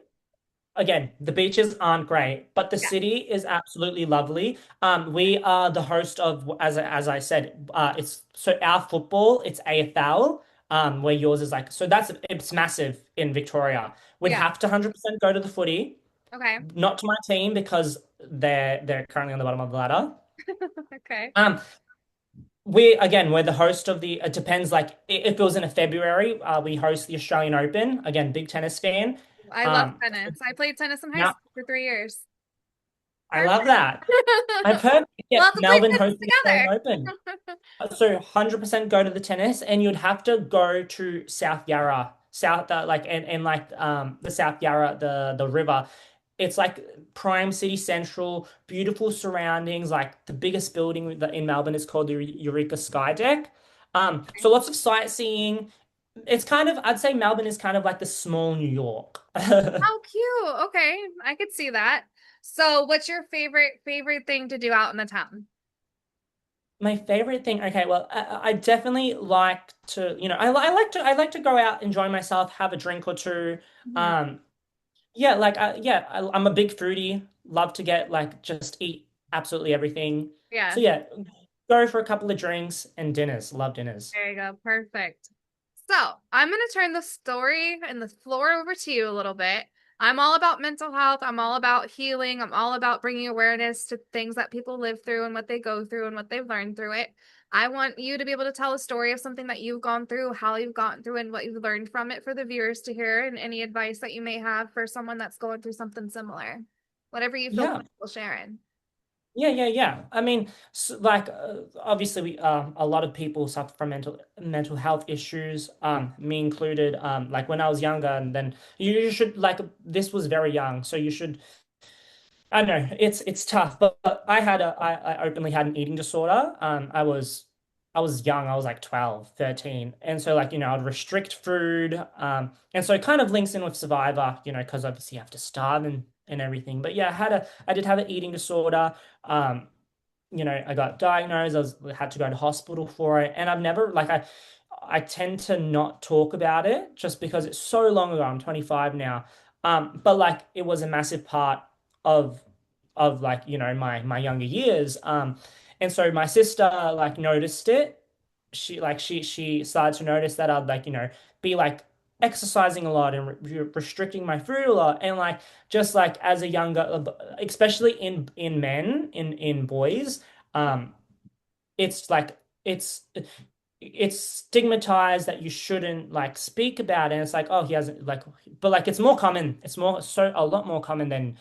again, the beaches aren't great, but the Yeah. city is absolutely lovely. We are the host of, as I said, it's so our football, it's AFL, where yours is like, so it's massive in Victoria. We'd Yeah. have to 100% go to the footy, Okay. not to my team because they're currently on the bottom of the ladder. Okay. Um, we're the host of the. It depends. Like if it was in a February, we host the Australian Open. Again, big tennis fan. I love Um, tennis. I played tennis in high now school for 3 years. I love Perfect. that. I've heard We'll yes, have to play Melbourne tennis hosts the Australian together. Open. So 100% go to the tennis, and you'd have to go to South Yarra, South like and like the South Yarra, the river. It's like prime city central, beautiful surroundings. Like the biggest building in Melbourne is called the Eureka Sky Deck. So lots of sightseeing. It's kind of I'd say Melbourne is kind of like the small New York. How cute. Okay, I could see that. So, what's your favorite thing to do out in the town? My favorite thing, okay, well, I definitely like to, I like to go out, enjoy myself, have a drink or two. Mhm. Um, yeah, like, I'm a big foodie. Love to get like just eat absolutely everything. Yeah. So yeah, go for a couple of drinks and dinners. Love dinners. There you go. Perfect. So I'm going to turn the story and the floor over to you a little bit. I'm all about mental health. I'm all about healing. I'm all about bringing awareness to things that people live through and what they go through and what they've learned through it. I want you to be able to tell a story of something that you've gone through, how you've gotten through, and what you've learned from it for the viewers to hear, and any advice that you may have for someone that's going through something similar. Whatever you feel Yeah. comfortable sharing. Yeah. I mean, like obviously, a lot of people suffer from mental health issues. Me included. Like when I was younger, and then you should like this was very young, so you should. I don't know it's tough, but I openly had an eating disorder. I was young. I was like 12, 13, and so like I'd restrict food. And so it kind of links in with Survivor, because obviously you have to starve and everything. But yeah, I did have an eating disorder. Um, I got diagnosed. Had to go to hospital for it, and I've never like I tend to not talk about it just because it's so long ago. I'm 25 now. But like it was a massive part of like my younger years. And so my sister like noticed it. She started to notice that I'd like be like exercising a lot and restricting my food a lot and like just like as a younger especially in men in boys um it's like it's stigmatized that you shouldn't like speak about it. And it's like, oh, he hasn't like, but like it's more common. It's more so a lot more common than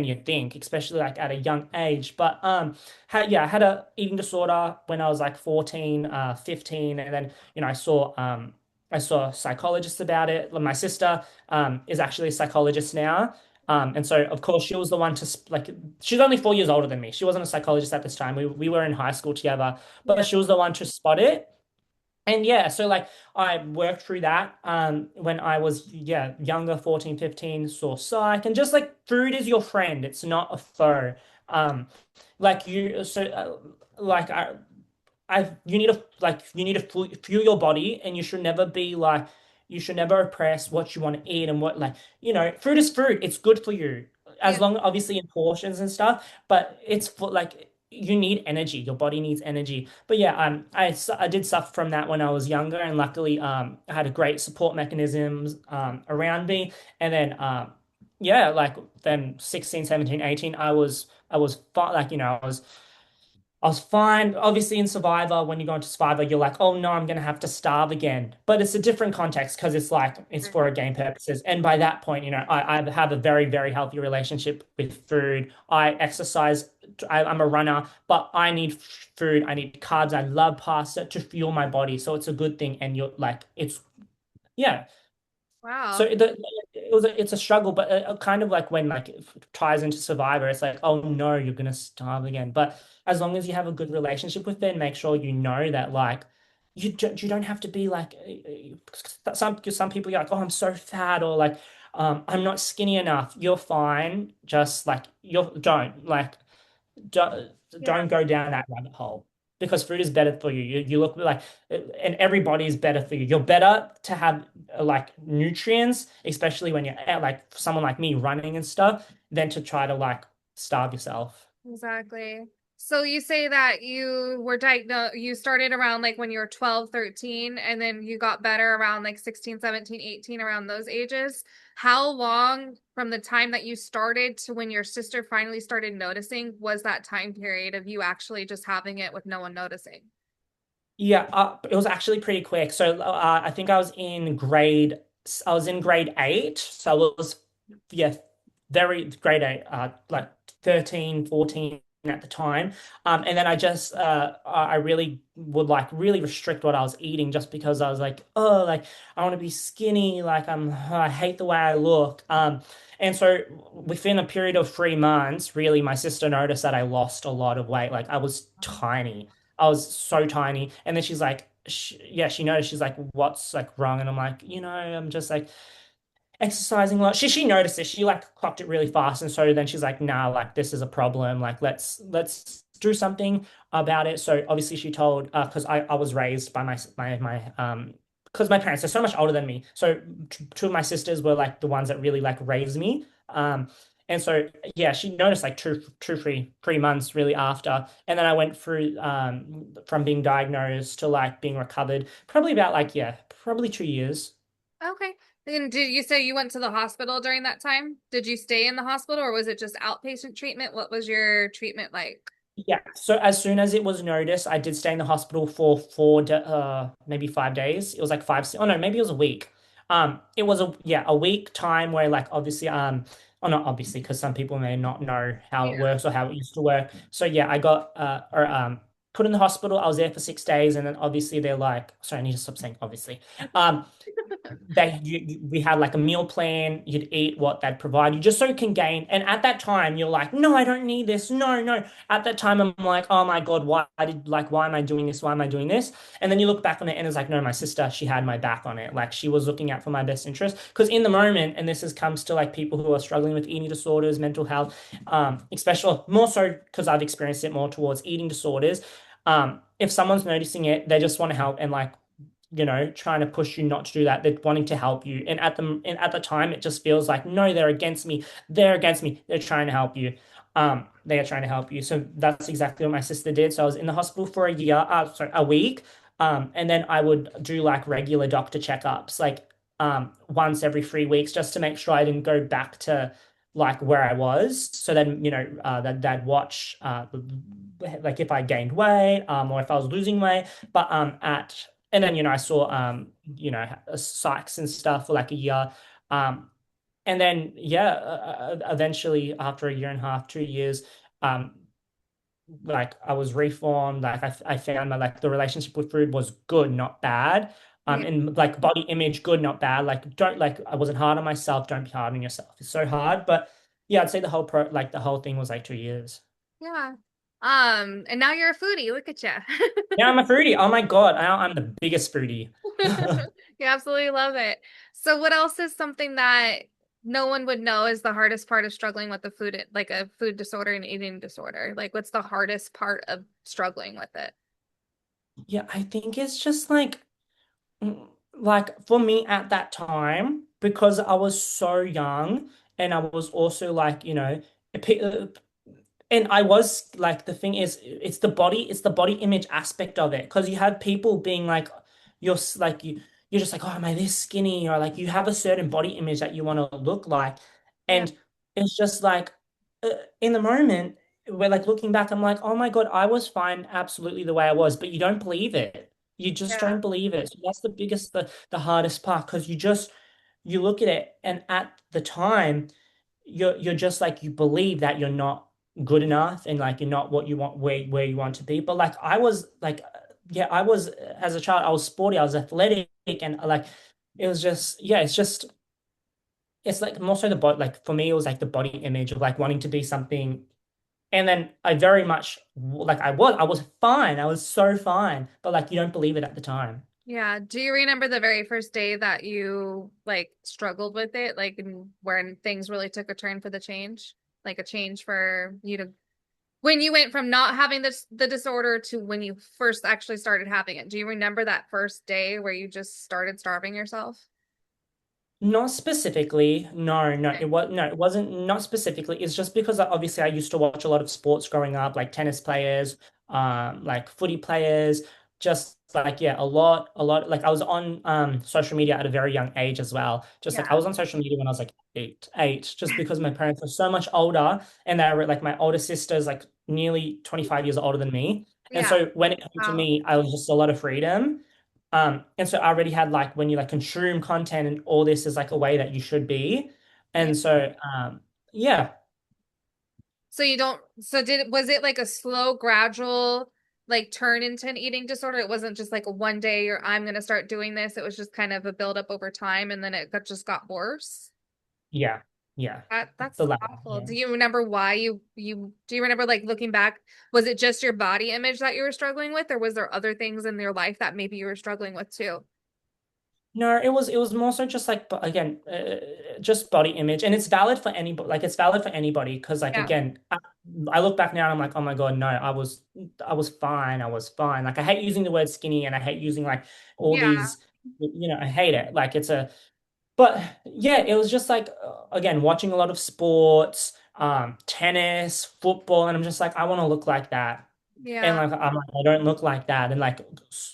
you think, especially like at a young age. But I had a eating disorder when I was like 14, 15, and then I saw a psychologist about it. My sister is actually a psychologist now. And so, of course, she was the one to like. She's only 4 years older than me. She wasn't a psychologist at this time. We were in high school together, but Yeah. she was the one to spot it. And yeah, so like I worked through that when I was younger, 14, 15, saw psych and just like food is your friend. It's not a foe. Like you, so like you need to fuel your body, and you should never be like, you should never oppress what you want to eat and what, like, food is food. It's good for you, as Yeah. long, obviously, in portions and stuff. But it's for like, you need energy. Your body needs energy. But yeah, I did suffer from that when I was younger, and luckily, I had a great support mechanisms around me, and then yeah, like then 16, 17, 18, I was fine, like, I was fine. Obviously, in Survivor, when you go into Survivor, you're like, oh no, I'm gonna have to starve again. But it's a different context because it's like it's for a game purposes. And by that point, I have a very, very healthy relationship with food. I exercise. I'm a runner, but I need food. I need carbs. I love pasta to fuel my body. So it's a good thing. And you're like, yeah. So Wow. it's a struggle, but kind of like when like it ties into Survivor, it's like, oh no, you're gonna starve again. But as long as you have a good relationship with it, make sure you know that like you don't have to be like some people are like, oh, I'm so fat, or like I'm not skinny enough. You're fine. Just like you're don't like don't, Yeah. don't go down that rabbit hole, because food is better for you. You look like, and everybody is better for you. You're better to have like nutrients, especially when you're like someone like me running and stuff, than to try to like starve yourself. Exactly. So you say that you were diagnosed, you started around like when you were 12, 13, and then you got better around like 16, 17, 18, around those ages. How long from the time that you started to when your sister finally started noticing was that time period of you actually just having it with no one noticing? Yeah, it was actually pretty quick. So I think I was in grade eight. So it was, yeah, very grade eight, like 13, 14 at the time. And then I really would like really restrict what I was eating, just because I was like, oh, like I want to be skinny. Like I hate the way I look. And so within a period of 3 months, really, my sister noticed that I lost a lot of weight. Like I was tiny. I was so tiny. And then she's like, yeah, she noticed. She's like, what's like wrong? And I'm like, I'm just like exercising a lot. She noticed this. She like clocked it really fast. And so then she's like, nah, like this is a problem. Like let's do something about it. So obviously she told, because I was raised by my because my parents are so much older than me. So two of my sisters were like the ones that really like raised me. And so yeah, she noticed like 3 months really after. And then I went through from being diagnosed to like being recovered, probably about like, yeah, probably 2 years. Okay. And did you say you went to the hospital during that time? Did you stay in the hospital or was it just outpatient treatment? What was your treatment like? Yeah. So as soon as it was noticed, I did stay in the hospital for maybe 5 days. It was like five. Oh no, maybe it was a week. It was a week time where like obviously oh not obviously, because some people may not know how it Yeah. works or how it used to work. So yeah, I got put in the hospital. I was there for 6 days, and then obviously they're like, sorry, I need to stop saying obviously. Um, we had like a meal plan. You'd eat what they'd provide you, just so you can gain. And at that time, you're like, no, I don't need this. No, no. At that time, I'm like, oh my God, why am I doing this? Why am I doing this? And then you look back on it, and it's like, no, my sister, she had my back on it. Like she was looking out for my best interest. Because in the moment, and this is comes to like people who are struggling with eating disorders, mental health, especially more so because I've experienced it more towards eating disorders. If someone's noticing it, they just want to help, and like, trying to push you not to do that. They're wanting to help you. And at the time, it just feels like, no, they're against me. They're against me. They're trying to help you. They are trying to help you. So that's exactly what my sister did. So I was in the hospital for a week. And then I would do like regular doctor checkups, like once every 3 weeks, just to make sure I didn't go back to like where I was. So then, that watch like if I gained weight, or if I was losing weight. But at and then, I saw psychs and stuff for like a year. Um, and then yeah, eventually after a year and a half, 2 years, um, like I was reformed. Like I found my like the relationship with food was good, not bad. Yeah. And like body image, good, not bad. Like don't like I wasn't hard on myself. Don't be hard on yourself. It's so hard. But yeah, I'd say the whole thing was like 2 years. Yeah. And now you're a foodie. Look at you. Yeah, I'm a foodie. Oh my God, I'm the biggest foodie. You absolutely love it. So what else is something that no one would know is the hardest part of struggling with the food, like a food disorder and eating disorder? Like, what's the hardest part of struggling with it? Yeah, I think it's just like for me at that time, because I was so young and I was also like, and I was like, the thing is, it's the body image aspect of it. Because you have people being like, you're just like, oh, am I this skinny? Or like, you have a certain body image that you want to look like. Yeah. And it's just like, uh, in the moment, we're like looking back, I'm like, oh my God, I was fine absolutely the way I was. But you don't believe it. You just Yeah. don't believe it. So that's the biggest, the hardest part. Because you look at it, and at the time, you're just like, you believe that you're not good enough, and like you're not what you want, where you want to be. But like I was like, yeah, I was, as a child, I was sporty, I was athletic, and like it was just, yeah, it's like more so the body, like for me it was like the body image of like wanting to be something. And then I very much, like I was fine, I was so fine, but like you don't believe it at the time. Yeah. Do you remember the very first day that you like struggled with it? Like when things really took a turn for the change? Like a change for you to when you went from not having the disorder to when you first actually started having it. Do you remember that first day where you just started starving yourself? Not specifically. No, no, Okay. it wasn't, not specifically. It's just because obviously I used to watch a lot of sports growing up, like tennis players, like footy players, just like, yeah, a lot. Like I was on social media at a very young age as well. Just like I Yeah. was on social media when I was like eight, just because my parents were so much older, and they were like, my older sister's like nearly 25 years older than me. And Yeah. so when it came to Wow. me, I was just a lot of freedom. And so I already had like, when you like consume content and all this is like a way that you should be. Yeah. And so yeah. So you don't, so was it like a slow, gradual, like turn into an eating disorder? It wasn't just like a one day or I'm gonna start doing this. It was just kind of a buildup over time and then just got worse. Yeah. Yeah. That's The latter. awful. Yeah. Do you remember why you do you remember like looking back, was it just your body image that you were struggling with, or was there other things in your life that maybe you were struggling with too? No, it was more so just like, but again, just body image, and it's valid for anybody. Like it's valid for anybody, because like Yeah. again, I look back now and I'm like, oh my God, no, I was fine, I was fine. Like I hate using the word skinny, and I hate using like all Yeah. these, I hate it. Like it's a But yeah, it was just like, again, watching a lot of sports, tennis, football, and I'm just like, I want to look like that. And Yeah. like I'm like, I don't look like that. And like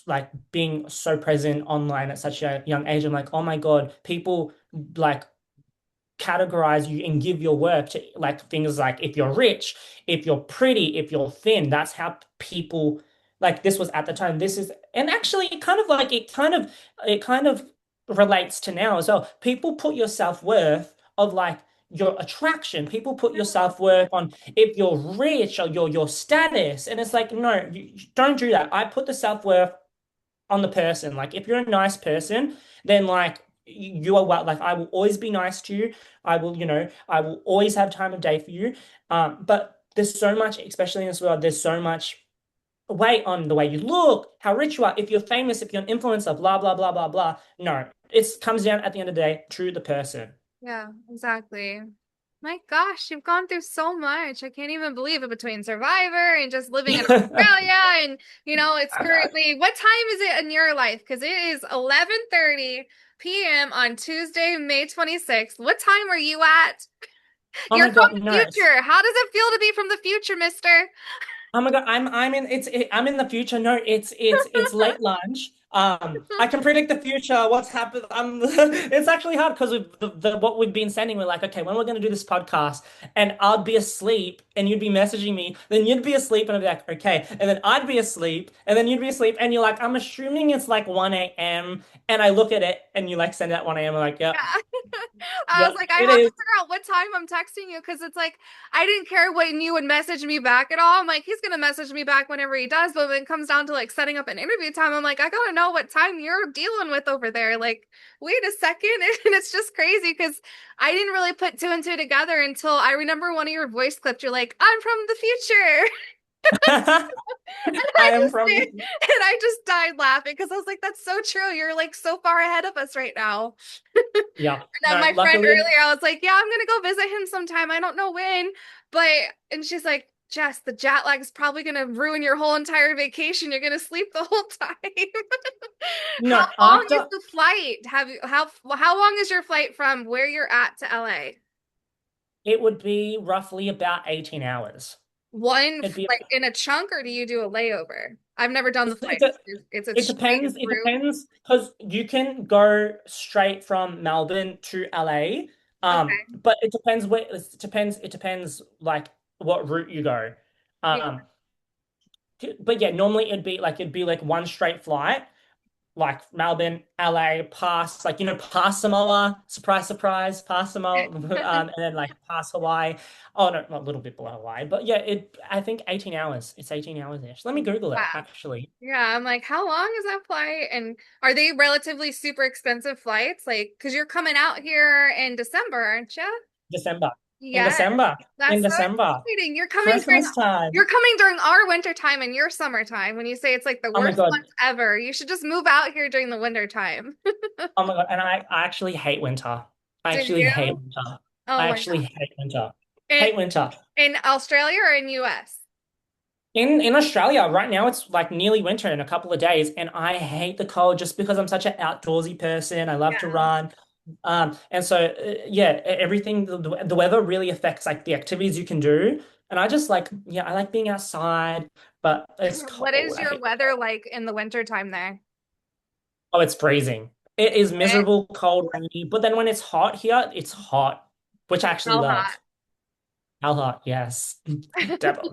like being so present online at such a young age, I'm like, oh my God, people like categorize you and give your work to like things like, if you're rich, if you're pretty, if you're thin. That's how people, like, this was at the time. This is, and actually it kind of like, it kind of relates to now as well. People put your self-worth of like your attraction. People put your self-worth on if you're rich or your status. And it's like, no, you don't do that. I put the self-worth on the person. Like if you're a nice person, then like you are, well, like I will always be nice to you. I will always have time of day for you. But there's so much, especially in this world, there's so much weight on the way you look, how rich you are, if you're famous, if you're an influencer, blah, blah, blah, blah, blah. No, it comes down at the end of the day to the person. Yeah, exactly. My gosh, you've gone through so much. I can't even believe it between Survivor and just living in Australia and it's currently what time is it in your life? Because it is 11:30 p.m. on Tuesday, May 26th. What time are you at? Oh You're my from God, the no. future. How does it feel to be from the future, mister? Oh my God, I'm in the future. No, it's late lunch. I can predict the future, what's happened. It's actually hard because of what we've been sending. We're like, okay, when we're gonna do this podcast, and I'd be asleep, and you'd be messaging me, then you'd be asleep, and I'd be like, okay, and then I'd be asleep, and then you'd be asleep, and you're like, I'm assuming it's like 1 a.m., and I look at it, and you like send it at 1 a.m. I'm like, yep, Yeah. I was yep, like, I it have to is. figure out what time I'm texting you because it's like I didn't care when you would message me back at all. I'm like, he's gonna message me back whenever he does, but when it comes down to like setting up an interview time, I'm like, I gotta know what time you're dealing with over there. Like, wait a second. And it's just crazy because I didn't really put two and two together until I remember one of your voice clips. You're like, I'm from the future. And I am from I just died laughing because I was like, that's so true. You're like so far ahead of us right now. yeah. And then No, my friend luckily, earlier, I was like, yeah, I'm gonna go visit him sometime. I don't know when, but and she's like, Jess, the jet lag is probably gonna ruin your whole entire vacation. You're gonna sleep the whole time. How no, long is after the flight? Have you how long is your flight from where you're at to LA? it would be roughly about 18 hours. One It'd be like in a chunk, or do you do a layover? I've never done the it's flight. a, It's a it straight depends. It through. depends because you can go straight from Melbourne to LA. Okay. But it depends where it depends like what route you go. Yeah. Um, but yeah, normally it'd be like one straight flight, like Melbourne, LA, past like past Samoa, surprise, surprise, past Samoa, and then like past Hawaii. Oh no, not a little bit below Hawaii, but yeah, I think 18 hours. It's 18 hours ish. Let me Google it Wow. actually. Yeah, I'm like, how long is that flight? And are they relatively super expensive flights? Like, because you're coming out here in December, aren't you? December. In Yes. December. In That's so December. exciting. Christmas time. You're coming during our winter time and your summertime when you say it's like the Oh my worst God. month ever. You should just move out here during the winter time. Oh my God. And I actually hate winter. I Do actually hate you? winter. Oh I my actually God. hate winter. In Hate winter. in Australia or in US? In Australia, right now it's like nearly winter in a couple of days, and I hate the cold just because I'm such an outdoorsy person. I love to Yeah. run. And so yeah, everything the weather really affects like the activities you can do. And I just like yeah, I like being outside, but it's What cold. is I your hate the weather cold. like in the winter time there? Oh, it's freezing. It is Eh, miserable, cold, rainy. But then when it's hot here, it's hot, which I actually How hot? love. How hot? Yes. Devil.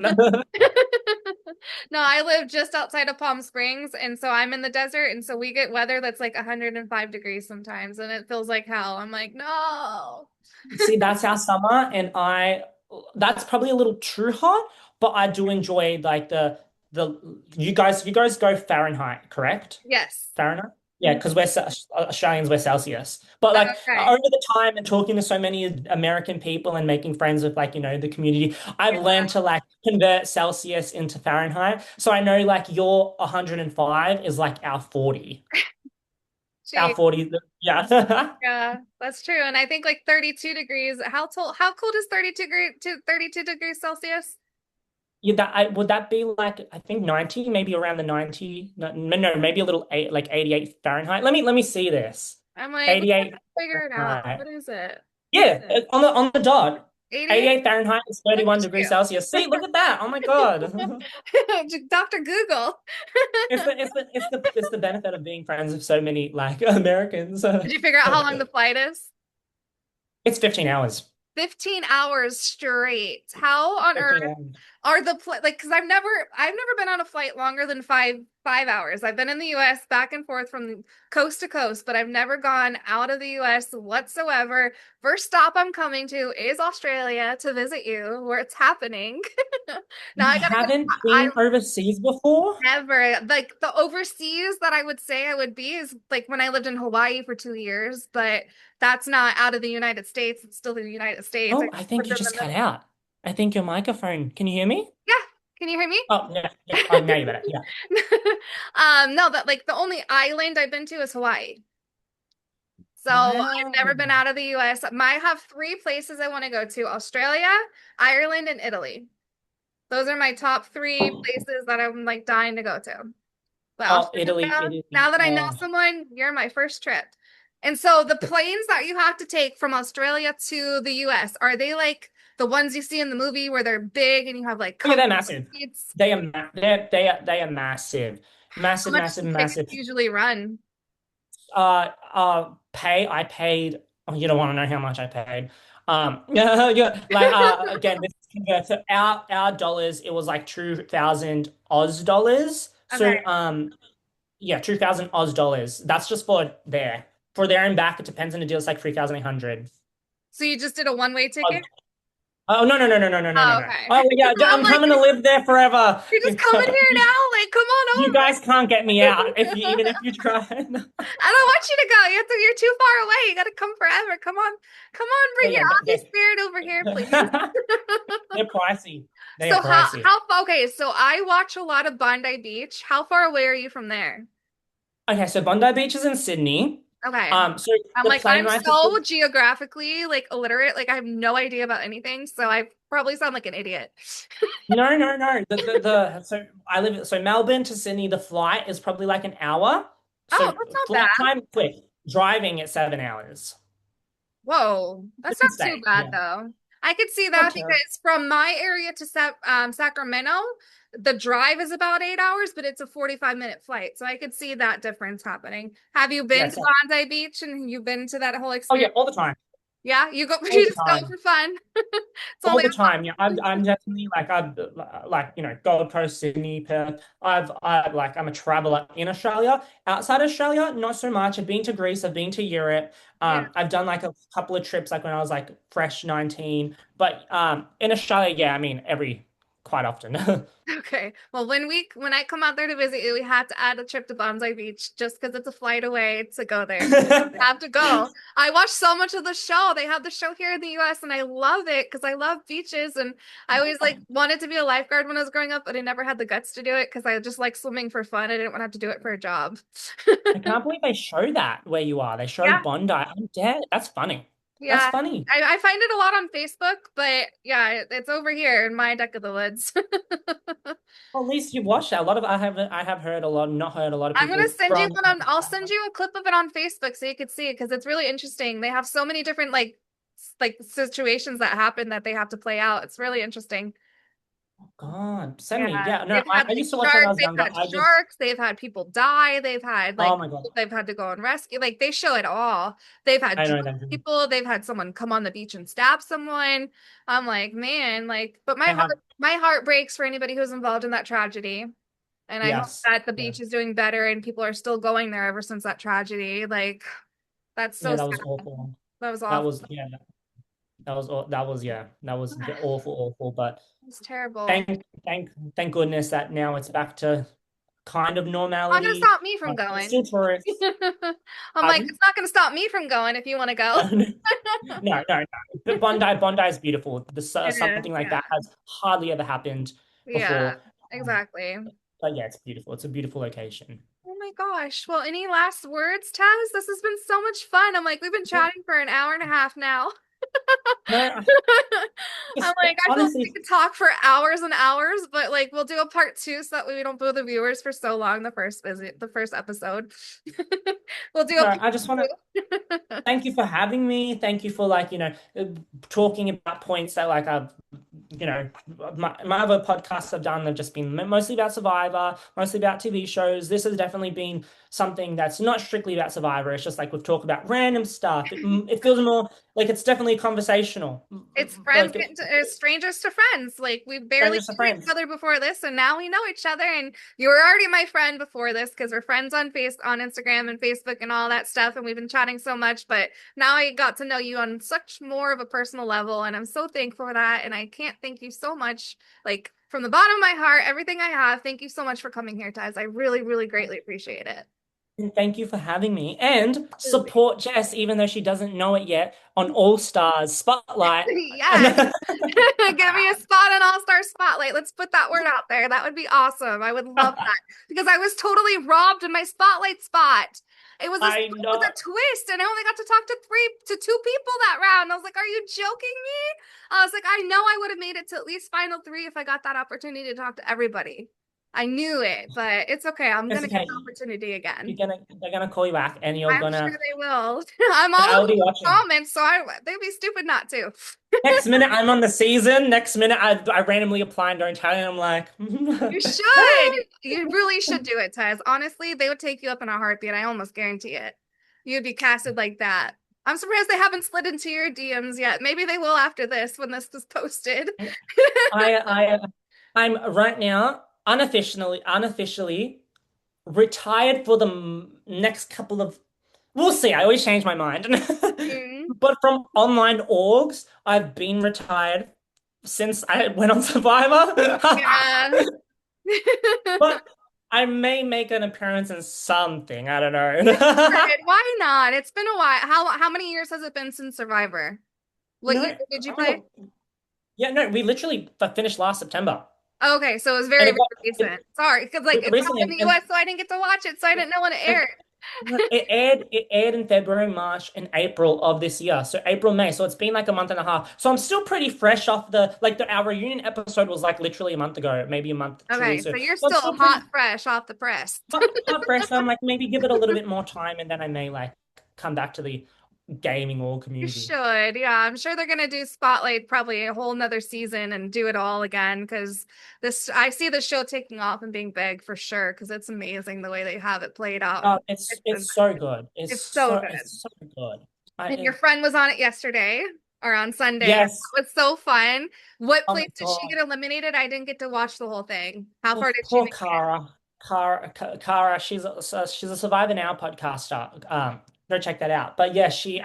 No, I live just outside of Palm Springs, and so I'm in the desert, and so we get weather that's like 105 degrees sometimes, and it feels like hell. I'm like, no. See, that's our summer, and that's probably a little too hot, but I do enjoy like the you guys go Fahrenheit, correct? Yes. Fahrenheit? Yeah, Mhm. because Australians, we're Celsius. But like Okay. over the time and talking to so many American people and making friends with like, the community, I've learned to like convert Celsius into Fahrenheit. So I know like your 105 is like our 40. Our Gee, 40, yeah. yeah, that's true. And I think like 32 degrees. How cold is 32 degrees Celsius? Yeah, would that be like I think 90, maybe around the 90, no, no, maybe a little eight, like 88 Fahrenheit. Let me see this. I'm like, we have 88 to figure it out. Fahrenheit. What is it? What is Yeah, it? on the dot. 88? 88 Fahrenheit is Look 31 degrees at Celsius. See, look at that. Oh my God. you. Dr. Google. It's the benefit of being friends with so many like Americans. Did you figure out how long the flight is? It's 15 hours. 15 hours straight. How on 15 earth hours. are the like because I've never been on a flight longer than five hours. I've been in the US back and forth from coast to coast, but I've never gone out of the US whatsoever. First stop I'm coming to is Australia to visit you where it's happening. Now I You gotta go. haven't I been overseas before? never like the overseas that I would say I would be is like when I lived in Hawaii for 2 years, but that's not out of the United States. It's still the United States. I Oh, just I think lived you in the just cut middle. out. I think your microphone. Can you hear me? Yeah. Can you hear me? Oh, yeah, yeah. Oh, now you better. Yeah. No, that like the only island I've been to is Hawaii. So I've Wow. never been out of the US. I have three places I want to go to: Australia, Ireland, and Italy. Those are my top three places that I'm like dying to go to. But Oh, Italy, Australia, Italy. now that I know Oh, someone, you're my first trip. And so the planes that you have to take from Australia to the US, are they like the ones you see in the movie where they're big and you have like yeah, they're comfortable massive. seats? They are massive, How massive, much massive, do tickets massive. usually run? I paid. Oh, you don't want to know how much I paid. Yeah, yeah. Like, again, this converts to our dollars. It was like 2,000 Oz dollars. Okay. So, yeah, 2,000 Oz dollars. That's just for there and back. It depends on the deal. It's like 3,800. So you just did a one-way ticket? Oh no no no no no no no no Oh, no. okay. Oh yeah, I'm I'm like, coming to live there forever. you're just coming here now. Like, come You on guys can't get me out if you over. even if you try. I don't want you to go. You're too far away. You got to come forever. Come on, But bring your yeah, Aussie spirit over here, please. they're pricey. They are So pricey. okay, so I watch a lot of Bondi Beach. How far away are you from there? Okay, so Bondi Beach is in Sydney. Okay. So I'm the like, plane I'm ride to so geographically like illiterate. Like I have no idea about anything. So I probably sound like an idiot. no no no the so I live so Melbourne to Sydney. The flight is probably like an hour. Oh, So that's not flight bad. time quick. Driving at 7 hours. Whoa, You that's can not too stay. bad Yeah, though. I could see not that terrible. because from my area to Sacramento, the drive is about 8 hours, but it's a 45-minute flight. So I could see that difference happening. Have you been Yeah. to So, Bondi Beach and you've been to that whole oh yeah, experience? all the time. Yeah, you go, All you the just go time. for fun. It's All only the time. Yeah, a I'm definitely like I've like Gold Coast, Sydney, Perth. I like I'm a traveler in Australia. Outside Australia, not so much. I've been to Greece, I've been to Europe. yeah. I've done like a couple of trips like when I was like fresh 19. But in Australia, yeah, I mean every quite often. Okay. Well, when I come out there to visit you, we have to add a trip to Bonsai Beach just because it's a flight away to go there. Have to go. I watch so much of the show. They have the show here in the US and I love it because I love beaches and I always like wanted to be a lifeguard when I was growing up, but I never had the guts to do it because I just like swimming for fun. I didn't want to have to do it for a job. I can't believe they show that where you are. They show Yeah. Bondi. I'm dead. That's funny. That's Yeah. funny. I find it a lot on Facebook, but yeah, it's over here in my neck of the woods. Well, at least you've watched that. A lot of I have heard a lot, not heard a lot of I'm gonna people send you from. one on, I'll send you a clip of it on Facebook so you could see it because it's really interesting. They have so many different like situations that happen that they have to play out. It's really interesting. God, send Yeah, me. Yeah, no, they've had I like used to watch when I was they've younger. had I just, sharks, they've had people die, they've had oh like my God, they've had to go and rescue. Like they show it all. They've had I know drunk them. people, they've had someone come on the beach and stab someone. I'm like, man, like, but I have, my heart breaks for anybody who's involved in that tragedy. And I hope yes, that the yeah, beach is doing better and people are still going there ever since that tragedy. Like, that's so yeah, that sad. was awful. That was That awful. was, yeah, that was, yeah, that was awful, awful. But It's terrible. thank goodness that now it's back to kind of Not gonna normality. stop me from There's going. still tourists. I'm like, Pardon? it's not gonna stop me from going if you want to go. No, no, no. But Bondi is beautiful. It is, Something like yeah. that has hardly ever happened Yeah, before. exactly. But yeah, it's beautiful. It's a beautiful location. Oh my gosh. Well, any last words, Taz? This has been so much fun. I'm like, we've been chatting for an hour and a half now. No, I I'm just like, I feel like we honestly, could talk for hours and hours, but like we'll do a part two so that way we don't bore the viewers for so long the first episode. We'll do a no, part I just want to two. thank you for having me. Thank you for like, talking about points that like I've, my other podcasts I've done have just been mostly about Survivor, mostly about TV shows. This has definitely been something that's not strictly about Survivor. It's just like we've talked about random stuff. It feels more like it's definitely conversational. It's friends Like getting to strangers to friends. Like we barely strangers to knew each friends. other before this, and now we know each other. And you were already my friend before this because we're friends on Instagram and Facebook and all that stuff. And we've been chatting so much, but now I got to know you on such more of a personal level, and I'm so thankful for that. And I can't thank you so much, like from the bottom of my heart, everything I have. Thank you so much for coming here, Taz. I really, really greatly appreciate it. And thank you for having me. And Absolutely. support Jess, even though she doesn't know it yet, on All Stars Spotlight. Yes. Give me a spot in All Star Spotlight. Let's put that word out there. That would be awesome. I would love that because I was totally robbed in my spotlight spot. I It was know. a twist, and I only got to talk to two people that round. I was like, "Are you joking me?" I was like, "I know I would have made it to at least final three if I got that opportunity to talk to everybody." I knew it, but it's okay. I'm It's gonna get okay. the opportunity again. They're gonna call you back, and you're I'm sure gonna, they will. I'm and all I'll over be the watching. comments, so they'd be stupid not to. Next minute, I'm on the season. Next minute, I randomly apply and don't tell you. And I'm like, You should. You really should do it, Tez. Honestly, they would take you up in a heartbeat. I almost guarantee it. You'd be casted like that. I'm surprised they haven't slid into your DMs yet. Maybe they will after this when this is posted. I, I, I'm right now unofficially retired for the next couple of. We'll see. I always change my mind. Mm. But from online orgs, I've been retired since I went on Survivor. Yeah. But I may make an appearance in something. I don't You know. should. Why not? It's been a while. How many years has it been since Survivor? What year No, did you play? oh, yeah, no, we literally finished last September. Okay, so it was And very, it very got recent. Sorry, because like it's not in recently, the US, so I didn't get to watch it, so I didn't know when it aired. it aired in February, March, and April of this year. So April, May. So it's been like a month and a half. So I'm still pretty fresh off our reunion episode was like literally a month ago, maybe a month, two Okay, weeks so ago. you're So I'm still still hot, pretty fresh off the press. hot fresh. So I'm like maybe give it a little bit more time and then I may like come back to the gaming world You community. should. Yeah, I'm sure they're gonna do Spotlight probably a whole nother season and do it all again because this I see the show taking off and being big for sure because it's amazing the way they have it played out. It's It's, it's so good. it's so good. It's so good. And your friend was on it yesterday or on Sunday. Yes. It was so fun. What Oh place my did she God. get eliminated? I didn't get to watch the whole thing. How Poor, far did she poor make it? Cara. Cara, she's a Survivor Now podcaster. Go check that out. But yeah, she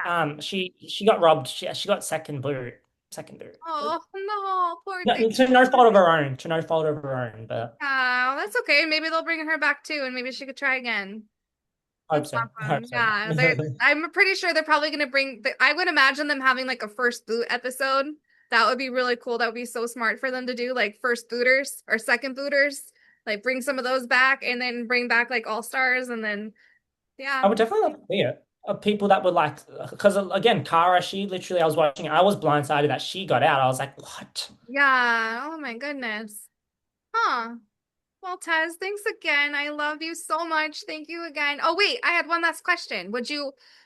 got robbed. She got second boot. Second boot. Oh no, poor No, thing. to no fault of her own. To no fault of her own. But Oh, that's okay. Maybe they'll bring her back too, and maybe she could try again. hope That's so. Hope awesome. so. Yeah, I'm pretty sure they're probably going to bring. I would imagine them having like a first boot episode. That would be really cool. That would be so smart for them to do, like first booters or second booters. Like bring some of those back, and then bring back like all stars, and then I yeah, would definitely love to see it. People that would like, because again, Cara, she literally, I was watching, I was blindsided that she got out. I was like, what? yeah. Oh my goodness. Huh. Well, Tez, thanks again. I love you so much. Thank you again. Oh, wait, I had one last question.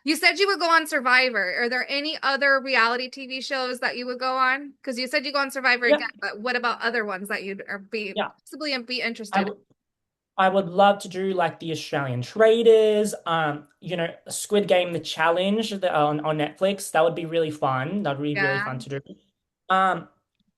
You said you would go on Survivor. Are there any other reality TV shows that you would go on? Because you said you go on Survivor Yeah, again, but what about other ones that you'd or be yeah. possibly be I interested in? would. I would love to do like the Australian Traders, Squid Game, the challenge on Netflix. That would be really fun. That'd be really Yeah. fun to do. Um,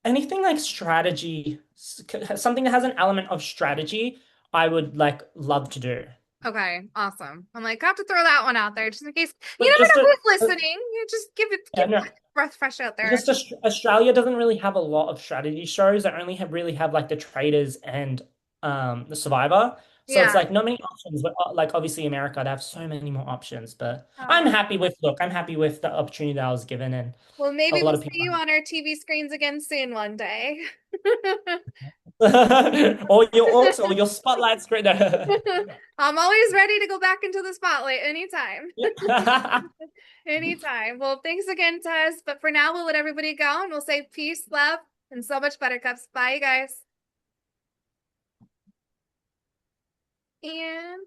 Anything like strategy, something that has an element of strategy, I would like love to do. Okay, awesome. I'm like, I have to throw that one out there just in case. You But never just know a, who's listening. You just yeah, give no, breath fresh out there. just Australia doesn't really have a lot of strategy shows. They only have like the Traders and the Survivor. So Yeah. it's like not many options, but like obviously America, they have so many more options. But Oh. I'm happy with the opportunity that I was given, and Well, a maybe lot we'll of see people. you on our TV screens again soon one day. Or your spotlight screen. I'm always ready to go back into the spotlight anytime. Yeah. Anytime. Well, thanks again, Tez. But for now, we'll let everybody go and we'll say peace, love, and so much buttercups. Bye, you guys. And